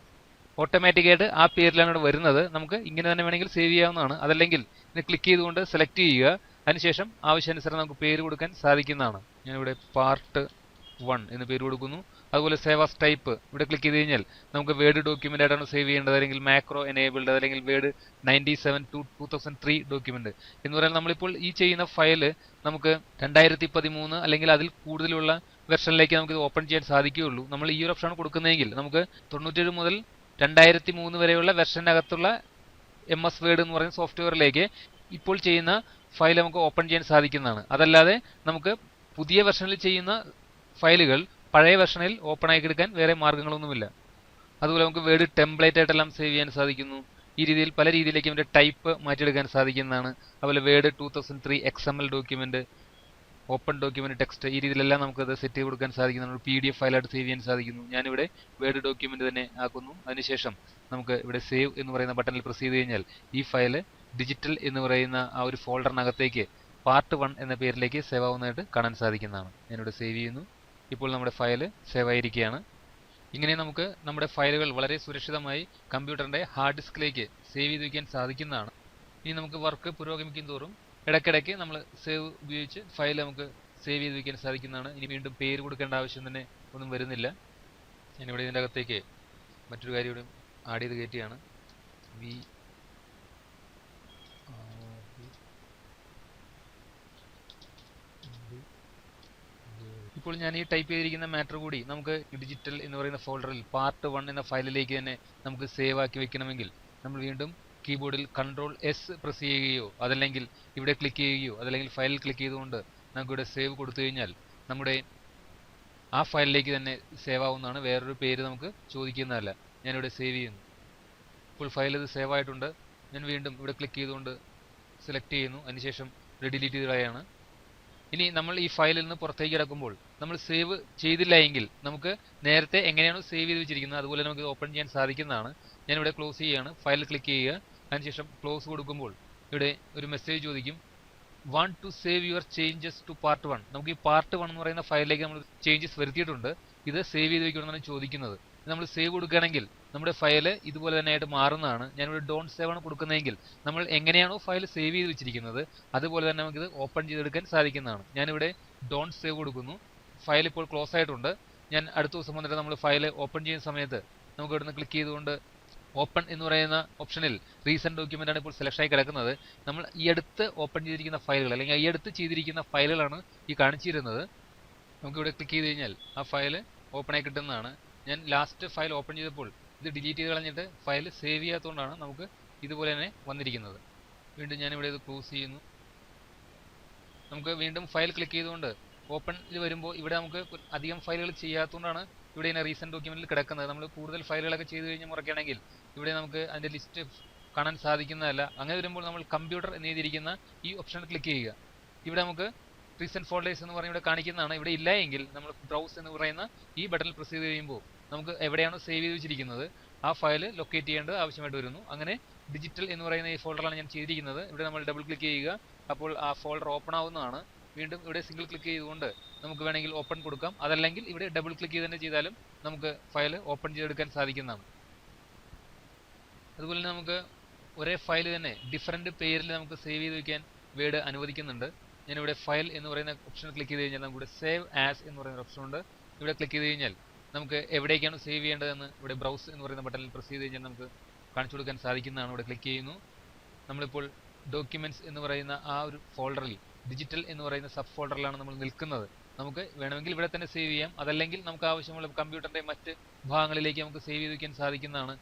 ഓട്ടോമാറ്റിക്കായിട്ട് ആ പേരിലാണ് ഇവിടെ വരുന്നത്. നമുക്ക് ഇങ്ങനെ തന്നെ വേണമെങ്കിൽ സേവ് ചെയ്യാവുന്നതാണ്. അതല്ലെങ്കിൽ ഇത് ക്ലിക്ക് ചെയ്തുകൊണ്ട് സെലക്ട് ചെയ്യുക. അതിനുശേഷം ആവശ്യാനുസരണം നമുക്ക് പേര് കൊടുക്കാൻ സാധിക്കുന്നതാണ്. ഞാനിവിടെ പാർട്ട് 1 എന്ന് പേര് കൊടുക്കുന്നു. അതുപോലെ സേവ് ആസ് ടൈപ്പ് ഇവിടെ ക്ലിക്ക് ചെയ്ത് കഴിഞ്ഞാൽ നമുക്ക് വേർഡ് ഡോക്യുമെൻ്റ് ആയിട്ടാണ് സേവ് ചെയ്യേണ്ടത്, അല്ലെങ്കിൽ മാക്രോ എനേബിൾഡ്, അല്ലെങ്കിൽ വേർഡ് 97/2003 ഡോക്യുമെൻ്റ് എന്ന് പറഞ്ഞാൽ നമ്മളിപ്പോൾ ഈ ചെയ്യുന്ന ഫയൽ നമുക്ക് 2013 അല്ലെങ്കിൽ അതിൽ കൂടുതലുള്ള വെർഷനിലേക്ക് നമുക്ക് ഇത് ഓപ്പൺ ചെയ്യാൻ സാധിക്കുകയുള്ളൂ. നമ്മൾ ഈ ഒരു ഓപ്ഷനാണ് കൊടുക്കുന്നതെങ്കിൽ നമുക്ക് 97 മുതൽ 2003 വരെയുള്ള വെർഷനകത്തുള്ള MS വേർഡ് എന്ന് പറയുന്ന സോഫ്റ്റ്വെയറിലേക്ക് ഇപ്പോൾ ചെയ്യുന്ന ഫയൽ നമുക്ക് ഓപ്പൺ ചെയ്യാൻ സാധിക്കുന്നതാണ്. അതല്ലാതെ നമുക്ക് പുതിയ വെർഷനിൽ ചെയ്യുന്ന ഫയലുകൾ പഴയ വെർഷനിൽ ഓപ്പൺ ആക്കി എടുക്കാൻ വേറെ മാർഗ്ഗങ്ങളൊന്നുമില്ല. അതുപോലെ നമുക്ക് വേർഡ് ടെംപ്ലേറ്റ് ആയിട്ടെല്ലാം സേവ് ചെയ്യാൻ സാധിക്കുന്നു. ഈ രീതിയിൽ പല രീതിയിലേക്ക് ഇതിൻ്റെ ടൈപ്പ് മാറ്റിയെടുക്കാൻ സാധിക്കുന്നതാണ്. അതുപോലെ word 2003 XML document, open document text, ഈ രീതിയിലെല്ലാം നമുക്കത് സെറ്റ് ചെയ്ത് കൊടുക്കാൻ സാധിക്കുന്നതാണ്. PDF ഫയലായിട്ട് സേവ് ചെയ്യാൻ സാധിക്കുന്നു. ഞാനിവിടെ വേർഡ് ഡോക്യുമെൻ്റ് തന്നെ ആക്കുന്നു. അതിനുശേഷം നമുക്ക് ഇവിടെ സേവ് എന്ന് പറയുന്ന ബട്ടണിൽ പ്രസ് ചെയ്ത് കഴിഞ്ഞാൽ ഈ ഫയൽ ഡിജിറ്റൽ എന്ന് പറയുന്ന ആ ഒരു ഫോൾഡറിനകത്തേക്ക് പാർട്ട് 1 എന്ന പേരിലേക്ക് സേവ് ആവുന്നതായിട്ട് കാണാൻ സാധിക്കുന്നതാണ്. ഞാനിവിടെ സേവ് ചെയ്യുന്നു. ഇപ്പോൾ നമ്മുടെ ഫയൽ സേവ് ആയിരിക്കുകയാണ്. ഇങ്ങനെ നമുക്ക് നമ്മുടെ ഫയലുകൾ വളരെ സുരക്ഷിതമായി കമ്പ്യൂട്ടറിൻ്റെ ഹാർഡ് ഡിസ്കിലേക്ക് സേവ് ചെയ്ത് വയ്ക്കാൻ സാധിക്കുന്നതാണ്. ഇനി നമുക്ക് വർക്ക് പുരോഗമിക്കും തോറും ഇടയ്ക്കിടയ്ക്ക് നമ്മൾ സേവ് ഉപയോഗിച്ച് ഫയൽ നമുക്ക് സേവ് ചെയ്ത് വയ്ക്കാൻ സാധിക്കുന്നതാണ്. ഇനി വീണ്ടും പേര് കൊടുക്കേണ്ട ആവശ്യം തന്നെ ഒന്നും വരുന്നില്ല. ഞാനിവിടെ ഇതിൻ്റെ അകത്തേക്ക് മറ്റൊരു കാര്യം ഇവിടെ ആഡ് ചെയ്ത് കയറ്റിയാണ്. ഇപ്പോൾ ഞാൻ ഈ ടൈപ്പ് ചെയ്തിരിക്കുന്ന മാറ്റർ കൂടി നമുക്ക് ഡിജിറ്റൽ എന്ന് പറയുന്ന ഫോൾഡറിൽ പാർട്ട് 1 എന്ന ഫയലിലേക്ക് തന്നെ നമുക്ക് സേവ് ആക്കി വെക്കണമെങ്കിൽ നമ്മൾ വീണ്ടും കീബോർഡിൽ Ctrl+S പ്രസ് ചെയ്യുകയോ അതല്ലെങ്കിൽ ഇവിടെ ക്ലിക്ക് ചെയ്യുകയോ അതല്ലെങ്കിൽ ഫയലിൽ ക്ലിക്ക് ചെയ്തുകൊണ്ട് നമുക്കിവിടെ സേവ് കൊടുത്തു കഴിഞ്ഞാൽ നമ്മുടെ ആ ഫയലിലേക്ക് തന്നെ സേവ് ആവുന്നതാണ്. വേറൊരു പേര് നമുക്ക് ചോദിക്കുന്നതല്ല. ഞാനിവിടെ സേവ് ചെയ്യുന്നു. ഇപ്പോൾ ഫയൽ ഇത് സേവ് ആയിട്ടുണ്ട്. ഞാൻ വീണ്ടും ഇവിടെ ക്ലിക്ക് ചെയ്തുകൊണ്ട് സെലക്ട് ചെയ്യുന്നു, അതിനുശേഷം ഇവിടെ ഡിലീറ്റ് ചെയ്ത് കളയാണ്. ഇനി നമ്മൾ ഈ ഫയലിൽ നിന്ന് പുറത്തേക്ക് കിടക്കുമ്പോൾ നമ്മൾ സേവ് ചെയ്തില്ല എങ്കിൽ നമുക്ക് നേരത്തെ എങ്ങനെയാണോ സേവ് ചെയ്ത് വെച്ചിരിക്കുന്നത് അതുപോലെ നമുക്ക് ഓപ്പൺ ചെയ്യാൻ സാധിക്കുന്നതാണ്. ഞാനിവിടെ ക്ലോസ് ചെയ്യുകയാണ്, ഫയൽ ക്ലിക്ക് ചെയ്യുക, അതിനുശേഷം ക്ലോസ് കൊടുക്കുമ്പോൾ ഇവിടെ ഒരു മെസ്സേജ് ചോദിക്കും, want to save your changes to part 1. നമുക്ക് ഈ പാർട്ട് 1 എന്ന് പറയുന്ന ഫയലിലേക്ക് നമ്മൾ ചേഞ്ചസ് വരുത്തിയിട്ടുണ്ട്, ഇത് സേവ് ചെയ്ത് വെക്കണമെന്നാണ് ചോദിക്കുന്നത്. നമ്മൾ സേവ് കൊടുക്കുകയാണെങ്കിൽ നമ്മുടെ ഫയൽ ഇതുപോലെ തന്നെ ആയിട്ട് മാറുന്നതാണ്. ഞാനിവിടെ ഡോണ്ട് സേവ് ആണ് കൊടുക്കുന്നതെങ്കിൽ നമ്മൾ എങ്ങനെയാണോ ഫയൽ സേവ് ചെയ്ത് വെച്ചിരിക്കുന്നത് അതുപോലെ തന്നെ നമുക്കിത് ഓപ്പൺ ചെയ്തെടുക്കാൻ സാധിക്കുന്നതാണ്. ഞാനിവിടെ ഡോണ്ട് സേവ് കൊടുക്കുന്നു, ഫയൽ ഇപ്പോൾ ക്ലോസ് ആയിട്ടുണ്ട്. ഞാൻ അടുത്ത ദിവസം വന്നിട്ട് നമ്മൾ ഫയൽ ഓപ്പൺ ചെയ്യുന്ന സമയത്ത് നമുക്ക് ഇവിടുന്ന് ക്ലിക്ക് ചെയ്തുകൊണ്ട് ഓപ്പൺ എന്ന് പറയുന്ന ഓപ്ഷനിൽ റീസെന്റ് ഡോക്യുമെന്റ് ആണ് ഇപ്പോൾ സെലക്ട് ആയി കിടക്കുന്നത്. നമ്മൾ ഈ അടുത്ത് ഓപ്പൺ ചെയ്തിരിക്കുന്ന ഫയലുകൾ അല്ലെങ്കിൽ ഈ അടുത്ത് ചെയ്തിരിക്കുന്ന ഫയലുകളാണ് ഈ കാണിച്ചിരുന്നത്. നമുക്കിവിടെ ക്ലിക്ക് ചെയ്ത് കഴിഞ്ഞാൽ ആ ഫയൽ ഓപ്പൺ ആയി കിട്ടുന്നതാണ്. ഞാൻ ലാസ്റ്റ് ഫയൽ ഓപ്പൺ ചെയ്തപ്പോൾ ഇത് ഡിലീറ്റ് ചെയ്ത് കളഞ്ഞിട്ട് ഫയൽ സേവ് ചെയ്യാത്തതുകൊണ്ടാണ് നമുക്ക് ഇതുപോലെ തന്നെ വന്നിരിക്കുന്നത്. വീണ്ടും ഞാനിവിടെ ഇത് ക്ലോസ് ചെയ്യുന്നു. നമുക്ക് വീണ്ടും ഫയൽ ക്ലിക്ക് ചെയ്തുകൊണ്ട് ഓപ്പണിൽ വരുമ്പോൾ ഇവിടെ നമുക്ക് അധികം ഫയലുകൾ ചെയ്യാത്തതുകൊണ്ടാണ് ഇവിടെ ഇങ്ങനെ റീസെന്റ് ഡോക്യുമെന്റിൽ കിടക്കുന്നത്. നമ്മൾ കൂടുതൽ ഫയലുകളൊക്കെ ചെയ്ത് കഴിഞ്ഞ് മുറക്കുകയാണെങ്കിൽ ഇവിടെ നമുക്ക് അതിന്റെ ലിസ്റ്റ് കാണാൻ സാധിക്കുന്നതല്ല. അങ്ങനെ വരുമ്പോൾ നമ്മൾ കമ്പ്യൂട്ടർ എന്ന് എഴുതിയിരിക്കുന്ന ഈ ഓപ്ഷനിൽ ക്ലിക്ക് ചെയ്യുക. ഇവിടെ നമുക്ക് റീസെന്റ് ഫോൾഡേഴ്സ് എന്ന് പറഞ്ഞ് ഇവിടെ കാണിക്കുന്നതാണ്. ഇവിടെ ഇല്ല എങ്കിൽ നമ്മൾ ബ്രൗസ് എന്ന് പറയുന്ന ഈ ബട്ടണിൽ പ്രസ് ചെയ്ത് കഴിയുമ്പോൾ നമുക്ക് എവിടെയാണോ സേവ് ചെയ്ത് വെച്ചിരിക്കുന്നത് ആ ഫയൽ ലൊക്കേറ്റ് ചെയ്യേണ്ടത് ആവശ്യമായിട്ട് വരുന്നു. അങ്ങനെ ഡിജിറ്റൽ എന്ന് പറയുന്ന ഈ ഫോൾഡറാണ് ഞാൻ ചെയ്തിരിക്കുന്നത്. ഇവിടെ നമ്മൾ ഡബിൾ ക്ലിക്ക് ചെയ്യുക, അപ്പോൾ ആ ഫോൾഡർ ഓപ്പൺ ആവുന്നതാണ്. വീണ്ടും ഇവിടെ സിംഗിൾ ക്ലിക്ക് ചെയ്തുകൊണ്ട് നമുക്ക് വേണമെങ്കിൽ ഓപ്പൺ കൊടുക്കാം, അതല്ലെങ്കിൽ ഇവിടെ ഡബിൾ ക്ലിക്ക് ചെയ്ത് തന്നെ ചെയ്താലും നമുക്ക് ഫയൽ ഓപ്പൺ ചെയ്തെടുക്കാൻ സാധിക്കുന്നതാണ്. അതുപോലെ തന്നെ നമുക്ക് ഒരേ ഫയൽ തന്നെ ഡിഫറൻറ്റ് പേരിൽ നമുക്ക് സേവ് ചെയ്ത് വയ്ക്കാൻ വേർഡ് അനുവദിക്കുന്നുണ്ട്. ഞാനിവിടെ ഫയൽ എന്ന് പറയുന്ന ഓപ്ഷൻ ക്ലിക്ക് ചെയ്ത് കഴിഞ്ഞാൽ നമുക്കിവിടെ സേവ് ആസ് എന്ന് പറയുന്ന ഓപ്ഷൻ ഉണ്ട്. ഇവിടെ ക്ലിക്ക് ചെയ്ത് കഴിഞ്ഞാൽ നമുക്ക് എവിടേക്കാണ് സേവ് ചെയ്യേണ്ടതെന്ന് ഇവിടെ ബ്രൗസ് എന്ന് പറയുന്ന ബട്ടണിൽ പ്രസ് ചെയ്ത് കഴിഞ്ഞാൽ നമുക്ക് കാണിച്ചു കൊടുക്കാൻ സാധിക്കുന്നതാണ്. ഇവിടെ ക്ലിക്ക് ചെയ്യുന്നു. നമ്മളിപ്പോൾ ഡോക്യുമെന്റ്സ് എന്ന് പറയുന്ന ആ ഒരു ഫോൾഡറിൽ ഡിജിറ്റൽ എന്ന് പറയുന്ന സബ് ഫോൾഡറിലാണ് നമ്മൾ നിൽക്കുന്നത്. നമുക്ക് വേണമെങ്കിൽ ഇവിടെ തന്നെ സേവ് ചെയ്യാം, അതല്ലെങ്കിൽ നമുക്ക് ആവശ്യമുള്ള കമ്പ്യൂട്ടറിന്റെ മറ്റ് ഭാഗങ്ങളിലേക്ക് നമുക്ക് സേവ് ചെയ്ത് വയ്ക്കാൻ സാധിക്കുന്നതാണ്.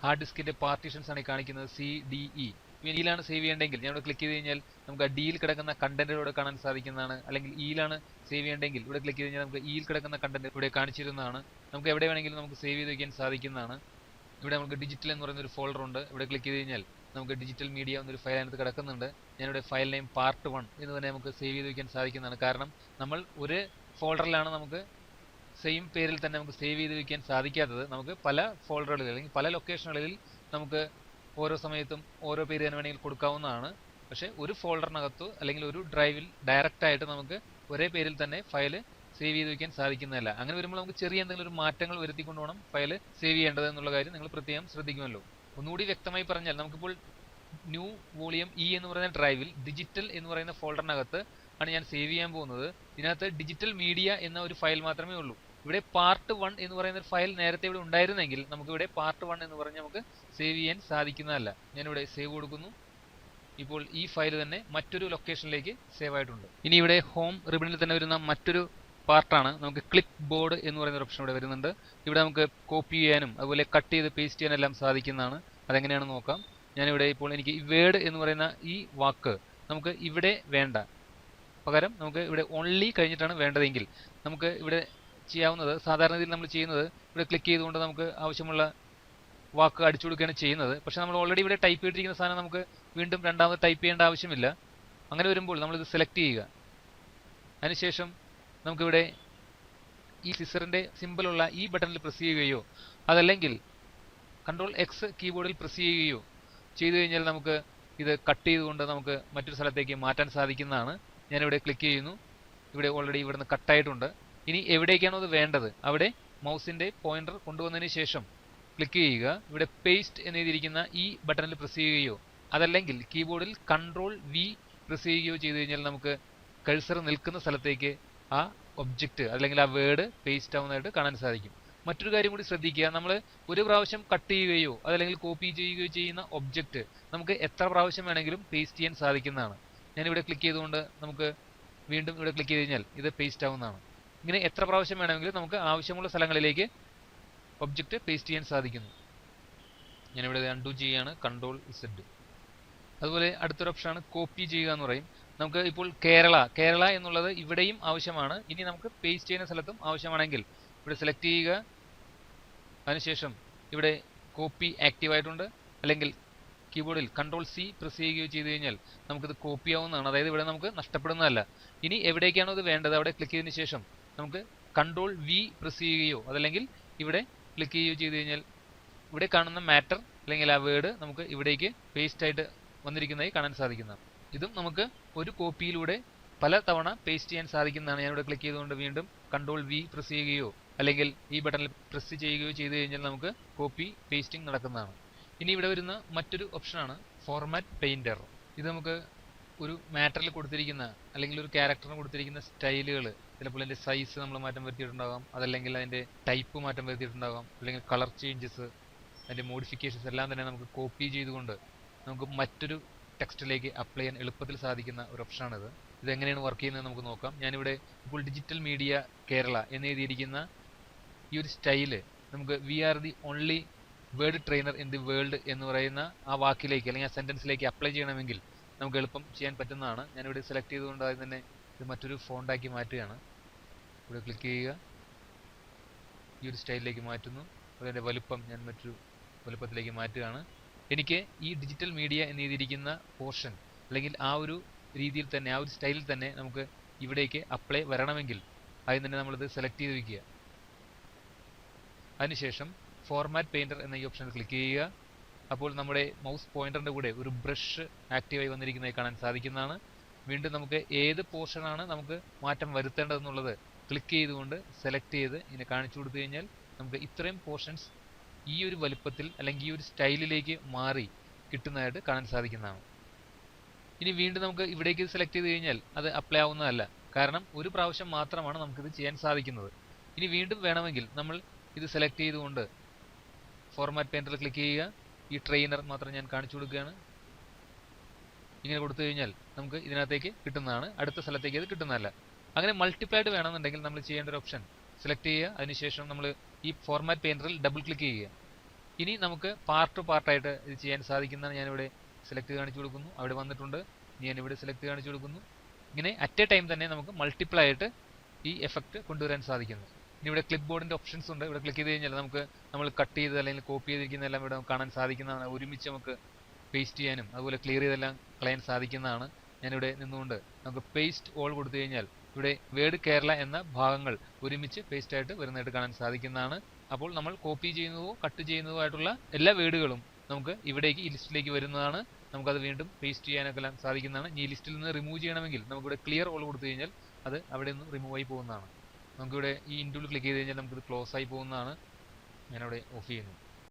ഹാർഡ് ഡിസ്കിന്റെ പാർട്ടീഷൻസ് ആണ് കാണിക്കുന്നത്, CDE. ഇയിലാണ് സേവ് ചെയ്യേണ്ടെങ്കിൽ ഞാൻ ഇവിടെ ക്ലിക്ക് ചെയ്ത് കഴിഞ്ഞാൽ നമുക്ക് ആ ഡിയിൽ കിടക്കുന്ന കണ്ടന്റ് ഇവിടെ കാണാൻ സാധിക്കുന്നതാണ്. അല്ലെങ്കിൽ ഇയിലാണ് സേവ് ചെയ്യേണ്ടെങ്കിൽ ഇവിടെ ക്ലിക്ക് ചെയ്ത് കഴിഞ്ഞാൽ നമുക്ക് ഇയിൽ കിടക്കുന്ന കണ്ടന്റ് ഇവിടെ കാണിച്ചിരുന്നതാണ്. നമുക്ക് എവിടെ വേണമെങ്കിലും നമുക്ക് സേവ് ചെയ്ത് വയ്ക്കാൻ സാധിക്കുന്നതാണ്. ഇവിടെ നമുക്ക് ഡിജിറ്റൽ എന്ന് പറയുന്ന ഒരു ഫോൾഡർ ഉണ്ട്. ഇവിടെ ക്ലിക്ക് ചെയ്ത് കഴിഞ്ഞാൽ നമുക്ക് ഡിജിറ്റൽ മീഡിയ എന്നൊരു ഫയൽ അതിനകത്ത് കിടക്കുന്നുണ്ട്. ഞാനിവിടെ ഫയൽ നെയിം പാർട്ട് 1 എന്ന് തന്നെ നമുക്ക് സേവ് ചെയ്ത് വയ്ക്കാൻ സാധിക്കുന്നതാണ്. കാരണം നമ്മൾ ഒരു ഫോൾഡറിലാണ് നമുക്ക് സെയിം പേരിൽ തന്നെ നമുക്ക് സേവ് ചെയ്ത് വയ്ക്കാൻ സാധിക്കാത്തത്. നമുക്ക് പല ഫോൾഡറുകളിൽ അല്ലെങ്കിൽ പല ലൊക്കേഷനുകളിൽ നമുക്ക് ഓരോ സമയത്തും ഓരോ പേര് തന്നെ വേണമെങ്കിൽ കൊടുക്കാവുന്നതാണ്. പക്ഷേ ഒരു ഫോൾഡറിനകത്തോ അല്ലെങ്കിൽ ഒരു ഡ്രൈവിൽ ഡയറക്റ്റ് ആയിട്ട് നമുക്ക് ഒരേ പേരിൽ തന്നെ ഫയൽ സേവ് ചെയ്ത് വയ്ക്കാൻ സാധിക്കുന്നതല്ല. അങ്ങനെ വരുമ്പോൾ നമുക്ക് ചെറിയ എന്തെങ്കിലും ഒരു മാറ്റങ്ങൾ വരുത്തിക്കൊണ്ട് വേണം ഫയൽ സേവ് ചെയ്യേണ്ടത് എന്നുള്ള കാര്യം നിങ്ങൾ പ്രത്യേകം ശ്രദ്ധിക്കുമല്ലോ. ഒന്നുകൂടി വ്യക്തമായി പറഞ്ഞാൽ നമുക്കിപ്പോൾ ന്യൂ വോളിയം എന്ന് പറയുന്ന ഡ്രൈവിൽ ഡിജിറ്റൽ എന്ന് പറയുന്ന ഫോൾഡറിനകത്ത് ആണ് ഞാൻ സേവ് ചെയ്യാൻ പോകുന്നത്. ഇതിനകത്ത് ഡിജിറ്റൽ മീഡിയ എന്ന ഒരു ഫയൽ മാത്രമേ ഉള്ളൂ. ഇവിടെ പാർട്ട് 1 എന്ന് പറയുന്ന ഒരു ഫയൽ നേരത്തെ ഇവിടെ ഉണ്ടായിരുന്നെങ്കിൽ നമുക്ക് ഇവിടെ പാർട്ട് 1 എന്ന് പറഞ്ഞ് നമുക്ക് സേവ് ചെയ്യാൻ സാധിക്കുന്നതല്ല. ഞാനിവിടെ സേവ് കൊടുക്കുന്നു. ഇപ്പോൾ ഈ ഫയൽ തന്നെ മറ്റൊരു ലൊക്കേഷനിലേക്ക് സേവ് ആയിട്ടുണ്ട്. ഇനി ഇവിടെ ഹോം റിബണിൽ തന്നെ വരുന്ന മറ്റൊരു പാർട്ടാണ് നമുക്ക് ക്ലിപ്പ് ബോർഡ് എന്ന് പറയുന്ന ഒരു ഓപ്ഷൻ ഇവിടെ വരുന്നുണ്ട്. ഇവിടെ നമുക്ക് കോപ്പി ചെയ്യാനും അതുപോലെ കട്ട് ചെയ്ത് പേസ്റ്റ് ചെയ്യാനെല്ലാം സാധിക്കുന്നതാണ്. അതെങ്ങനെയാണെന്ന് നോക്കാം. ഞാനിവിടെ ഇപ്പോൾ എനിക്ക് ഈ വേർഡ് എന്ന് പറയുന്ന ഈ വാക്ക് നമുക്ക് ഇവിടെ വേണ്ട, പകരം നമുക്ക് ഇവിടെ ഓൺലി കഴിഞ്ഞിട്ടാണ് വേണ്ടതെങ്കിൽ നമുക്ക് ഇവിടെ ചെയ്യാവുന്നത് സാധാരണ രീതിയിൽ നമ്മൾ ചെയ്യുന്നത് ഇവിടെ ക്ലിക്ക് ചെയ്തുകൊണ്ട് നമുക്ക് ആവശ്യമുള്ള വാക്ക് അടിച്ചു കൊടുക്കുകയാണ് ചെയ്യുന്നത്. പക്ഷെ നമ്മൾ ഓൾറെഡി ഇവിടെ ടൈപ്പ് ചെയ്തിരിക്കുന്ന സാധനം നമുക്ക് വീണ്ടും രണ്ടാമത് ടൈപ്പ് ചെയ്യേണ്ട ആവശ്യമില്ല. അങ്ങനെ വരുമ്പോൾ നമ്മളിത് സെലക്ട് ചെയ്യുക. അതിനുശേഷം നമുക്കിവിടെ ഈ സിസറിന്റെ സിമ്പിളുള്ള ഈ ബട്ടണിൽ പ്രസ് ചെയ്യുകയോ അതല്ലെങ്കിൽ Ctrl+X കീബോർഡിൽ പ്രസ് ചെയ്യുകയോ ചെയ്തു കഴിഞ്ഞാൽ നമുക്ക് ഇത് കട്ട് ചെയ്തുകൊണ്ട് നമുക്ക് മറ്റൊരു സ്ഥലത്തേക്ക് മാറ്റാൻ സാധിക്കുന്നതാണ്. ഞാനിവിടെ ക്ലിക്ക് ചെയ്യുന്നു. ഇവിടെ ഓൾറെഡി ഇവിടുന്ന് കട്ടായിട്ടുണ്ട്. ഇനി എവിടേക്കാണോ അത് വേണ്ടത് അവിടെ മൗസിന്റെ പോയിന്റർ കൊണ്ടുവന്നതിന് ശേഷം ക്ലിക്ക് ചെയ്യുക. ഇവിടെ പേസ്റ്റ് എന്ന് എഴുതിയിരിക്കുന്ന ഈ ബട്ടണിൽ പ്രസ് ചെയ്യുകയോ അതല്ലെങ്കിൽ കീബോർഡിൽ Ctrl+V പ്രസ് ചെയ്യുകയോ ചെയ്തു കഴിഞ്ഞാൽ നമുക്ക് കഴ്സർ നിൽക്കുന്ന സ്ഥലത്തേക്ക് ആ ഒബ്ജക്റ്റ് അല്ലെങ്കിൽ ആ വേർഡ് പേസ്റ്റ് ആവുന്നതായിട്ട് കാണാൻ സാധിക്കും. മറ്റൊരു കാര്യം കൂടി ശ്രദ്ധിക്കുക, നമ്മൾ ഒരു പ്രാവശ്യം കട്ട് ചെയ്യുകയോ അതല്ലെങ്കിൽ കോപ്പി ചെയ്യുകയോ ചെയ്യുന്ന ഒബ്ജക്റ്റ് നമുക്ക് എത്ര പ്രാവശ്യം വേണമെങ്കിലും പേസ്റ്റ് ചെയ്യാൻ സാധിക്കുന്നതാണ്. ഞാനിവിടെ ക്ലിക്ക് ചെയ്തുകൊണ്ട് നമുക്ക് വീണ്ടും ഇവിടെ ക്ലിക്ക് ചെയ്ത് കഴിഞ്ഞാൽ ഇത് പേസ്റ്റ് ആവുന്നതാണ്. ഇങ്ങനെ എത്ര പ്രാവശ്യം വേണമെങ്കിലും നമുക്ക് ആവശ്യമുള്ള സ്ഥലങ്ങളിലേക്ക് ഒബ്ജക്റ്റ് പേസ്റ്റ് ചെയ്യാൻ സാധിക്കുന്നു. ഞാനിവിടെ അൺഡു ചെയ്യുകയാണ്, Ctrl+Z. അതുപോലെ അടുത്തൊരു ഓപ്ഷനാണ് കോപ്പി ചെയ്യുക എന്ന് പറയും. നമുക്ക് ഇപ്പോൾ കേരള എന്നുള്ളത് ഇവിടെയും ആവശ്യമാണ്. ഇനി നമുക്ക് പേസ്റ്റ് ചെയ്യുന്ന സ്ഥലത്തും ആവശ്യമാണെങ്കിൽ ഇവിടെ സെലക്ട് ചെയ്യുക. അതിനുശേഷം ഇവിടെ കോപ്പി ആക്റ്റീവ് ആയിട്ടുണ്ട് അല്ലെങ്കിൽ കീബോർഡിൽ Ctrl+C പ്രസ് ചെയ്യുകയോ ചെയ്തു കഴിഞ്ഞാൽ നമുക്കിത് കോപ്പി ആവുന്നതാണ്. അതായത് ഇവിടെ നമുക്ക് നഷ്ടപ്പെടുന്നതല്ല. ഇനി എവിടേക്കാണോ ഇത് വേണ്ടത് അവിടെ ക്ലിക്ക് ചെയ്തതിന് ശേഷം നമുക്ക് Ctrl+V പ്രസ് ചെയ്യുകയോ അതല്ലെങ്കിൽ ഇവിടെ ക്ലിക്ക് ചെയ്യുകയോ ചെയ്തു കഴിഞ്ഞാൽ ഇവിടെ കാണുന്ന മാറ്റർ അല്ലെങ്കിൽ ആ വേർഡ് നമുക്ക് ഇവിടേക്ക് പേസ്റ്റ് ആയിട്ട് വന്നിരിക്കുന്നതായി കാണാൻ സാധിക്കുന്നതാണ്. ഇതും നമുക്ക് ഒരു കോപ്പിയിലൂടെ പല തവണ പേസ്റ്റ് ചെയ്യാൻ സാധിക്കുന്നതാണ്. ഞാനിവിടെ ക്ലിക്ക് ചെയ്തുകൊണ്ട് വീണ്ടും Ctrl+V പ്രസ് ചെയ്യുകയോ അല്ലെങ്കിൽ ഈ ബട്ടണിൽ പ്രസ് ചെയ്യുകയോ ചെയ്തു കഴിഞ്ഞാൽ നമുക്ക് കോപ്പി പേസ്റ്റിംഗ് നടക്കുന്നതാണ്. ഇനി ഇവിടെ വരുന്ന മറ്റൊരു ഓപ്ഷനാണ് ഫോർമാറ്റ് പെയിന്റർ. ഇത് നമുക്ക് ഒരു മാറ്ററിൽ കൊടുത്തിരിക്കുന്ന അല്ലെങ്കിൽ ഒരു ക്യാരക്ടറിന് കൊടുത്തിരിക്കുന്ന സ്റ്റൈലുകൾ, ചിലപ്പോൾ അതിൻ്റെ സൈസ് നമ്മൾ മാറ്റം വരുത്തിയിട്ടുണ്ടാകാം, അതല്ലെങ്കിൽ അതിൻ്റെ ടൈപ്പ് മാറ്റം വരുത്തിയിട്ടുണ്ടാകാം, അല്ലെങ്കിൽ കളർ ചേഞ്ചസ്, അതിൻ്റെ മോഡിഫിക്കേഷൻസ് എല്ലാം തന്നെ നമുക്ക് കോപ്പി ചെയ്തുകൊണ്ട് നമുക്ക് മറ്റൊരു ടെക്സ്റ്റിലേക്ക് അപ്ലൈ ചെയ്യാൻ എളുപ്പത്തിൽ സാധിക്കുന്ന ഒരു ഓപ്ഷനാണിത്. ഇതെങ്ങനെയാണ് വർക്ക് ചെയ്യുന്നത് നമുക്ക് നോക്കാം. ഞാനിവിടെ ഇപ്പോൾ ഡിജിറ്റൽ മീഡിയ കേരള എന്ന് എഴുതിയിരിക്കുന്ന ഈ ഒരു സ്റ്റൈല് നമുക്ക് we are the only word trainer in the world എന്ന് പറയുന്ന ആ വാക്കിലേക്ക് അല്ലെങ്കിൽ ആ സെന്റൻസിലേക്ക് അപ്ലൈ ചെയ്യണമെങ്കിൽ നമുക്ക് എളുപ്പം ചെയ്യാൻ പറ്റുന്നതാണ്. ഞാനിവിടെ സെലക്ട് ചെയ്തുകൊണ്ട് ആദ്യം തന്നെ ഇത് മറ്റൊരു ഫോണ്ടാക്കി മാറ്റുകയാണ്. ഇവിടെ ക്ലിക്ക് ചെയ്യുക, ഈ ഒരു സ്റ്റൈലിലേക്ക് മാറ്റുന്നു. അതിൻ്റെ വലുപ്പം ഞാൻ മറ്റൊരു വലുപ്പത്തിലേക്ക് മാറ്റുകയാണ്. എനിക്ക് ഈ ഡിജിറ്റൽ മീഡിയ എന്ന് എഴുതിയിരിക്കുന്ന പോർഷൻ അല്ലെങ്കിൽ ആ ഒരു രീതിയിൽ തന്നെ ആ ഒരു സ്റ്റൈലിൽ തന്നെ നമുക്ക് ഇവിടേക്ക് അപ്ലൈ വരണമെങ്കിൽ ആദ്യം തന്നെ നമ്മളിത് സെലക്ട് ചെയ്ത് വയ്ക്കുക. അതിനുശേഷം ഫോർമാറ്റ് പെയിന്റർ എന്ന ഈ ഓപ്ഷനിൽ ക്ലിക്ക് ചെയ്യുക. അപ്പോൾ നമ്മുടെ മൗസ് പോയിന്ററിന്റെ കൂടെ ഒരു ബ്രഷ് ആക്റ്റീവായി വന്നിരിക്കുന്നതായി കാണാൻ സാധിക്കുന്നതാണ്. വീണ്ടും നമുക്ക് ഏത് പോർഷനാണ് നമുക്ക് മാറ്റം വരുത്തേണ്ടതെന്നുള്ളത് ക്ലിക്ക് ചെയ്തുകൊണ്ട് സെലക്ട് ചെയ്ത് ഇങ്ങനെ കാണിച്ചു കൊടുത്തു കഴിഞ്ഞാൽ നമുക്ക് ഇത്രയും പോർഷൻസ് ഈ ഒരു വലുപ്പത്തിൽ അല്ലെങ്കിൽ ഈ ഒരു സ്റ്റൈലിലേക്ക് മാറി കിട്ടുന്നതായിട്ട് കാണാൻ സാധിക്കുന്നതാണ്. ഇനി വീണ്ടും നമുക്ക് ഇവിടേക്ക് സെലക്ട് ചെയ്ത് കഴിഞ്ഞാൽ അത് അപ്ലൈ ആവുന്നതല്ല. കാരണം ഒരു പ്രാവശ്യം മാത്രമാണ് നമുക്കിത് ചെയ്യാൻ സാധിക്കുന്നത്. ഇനി വീണ്ടും വേണമെങ്കിൽ നമ്മൾ ഇത് സെലക്ട് ചെയ്തുകൊണ്ട് ഫോർമാറ്റ് പെയിന്ററിൽ ക്ലിക്ക് ചെയ്യുക. ഈ ട്രെയിനർ മാത്രം ഞാൻ കാണിച്ചു കൊടുക്കുകയാണ്. ഇങ്ങനെ കൊടുത്തു കഴിഞ്ഞാൽ നമുക്ക് ഇതിനകത്തേക്ക് കിട്ടുന്നതാണ്, അടുത്ത സ്ഥലത്തേക്ക് അത് കിട്ടുന്നതല്ല. അങ്ങനെ മൾട്ടിപ്ലൈഡ് വേണമെന്നുണ്ടെങ്കിൽ നമ്മൾ ചെയ്യേണ്ട ഒരു ഓപ്ഷൻ സെലക്ട് ചെയ്യുക. അതിനുശേഷം നമ്മൾ ഈ ഫോർമാറ്റ് പെയിന്ററിൽ ഡബിൾ ക്ലിക്ക് ചെയ്യുക. ഇനി നമുക്ക് പാർട്ട് ടു പാർട്ടായിട്ട് ഇത് ചെയ്യാൻ സാധിക്കുന്നതാണ്. ഞാനിവിടെ സെലക്ട് കാണിച്ചു കൊടുക്കുന്നു, അവിടെ വന്നിട്ടുണ്ട്. ഞാനിവിടെ സെലക്ട് കാണിച്ചു കൊടുക്കുന്നു. ഇങ്ങനെ അറ്റ് എ ടൈം തന്നെ നമുക്ക് മൾട്ടിപ്ലൈ ആയിട്ട് ഈ എഫക്റ്റ് കൊണ്ടുവരാൻ സാധിക്കുന്നു. ഇനി ഇവിടെ ക്ലിപ്പ് ബോർഡിന്റെ ഓപ്ഷൻസ് ഉണ്ട്. ഇവിടെ ക്ലിക്ക് ചെയ്ത് കഴിഞ്ഞാൽ നമുക്ക് നമ്മൾ കട്ട് ചെയ്ത് അല്ലെങ്കിൽ കോപ്പി ചെയ്തിരിക്കുന്നതെല്ലാം ഇവിടെ കാണാൻ സാധിക്കുന്നതാണ്. ഒരുമിച്ച് നമുക്ക് പേസ്റ്റ് ചെയ്യാനും അതുപോലെ ക്ലിയർ ചെയ്തെല്ലാം കളയാൻ സാധിക്കുന്നതാണ്. ഞാനിവിടെ നിന്നുകൊണ്ട് നമുക്ക് പേസ്റ്റ് ഓൾ കൊടുത്തു കഴിഞ്ഞാൽ ഇവിടെ വേർഡ് കേരള എന്ന ഭാഗങ്ങൾ ഒരുമിച്ച് പേസ്റ്റ് ആയിട്ട് വരുന്നതായിട്ട് കാണാൻ സാധിക്കുന്നതാണ്. അപ്പോൾ നമ്മൾ കോപ്പി ചെയ്യുന്നതോ കട്ട് ചെയ്യുന്നതോ ആയിട്ടുള്ള എല്ലാ വേർഡുകളും നമുക്ക് ഇവിടേക്ക് ഈ ലിസ്റ്റിലേക്ക് വരുന്നതാണ്. നമുക്കത് വീണ്ടും പേസ്റ്റ് ചെയ്യാനൊക്കെ സാധിക്കുന്നതാണ്. ഈ ലിസ്റ്റിൽ നിന്ന് റിമൂവ് ചെയ്യണമെങ്കിൽ നമുക്കിവിടെ ക്ലിയർ ഓൾ കൊടുത്തു കഴിഞ്ഞാൽ അത് അവിടെ നിന്ന് റിമൂവ് ആയി പോകുന്നതാണ്. നമുക്കിവിടെ ഈ ഇൻഡുവിൽ ക്ലിക്ക് ചെയ്ത് കഴിഞ്ഞാൽ നമുക്കിത് ക്ലോസ് ആയി പോകുന്നതാണ്. ഞാനവിടെ ഓഫ് ചെയ്യുന്നു.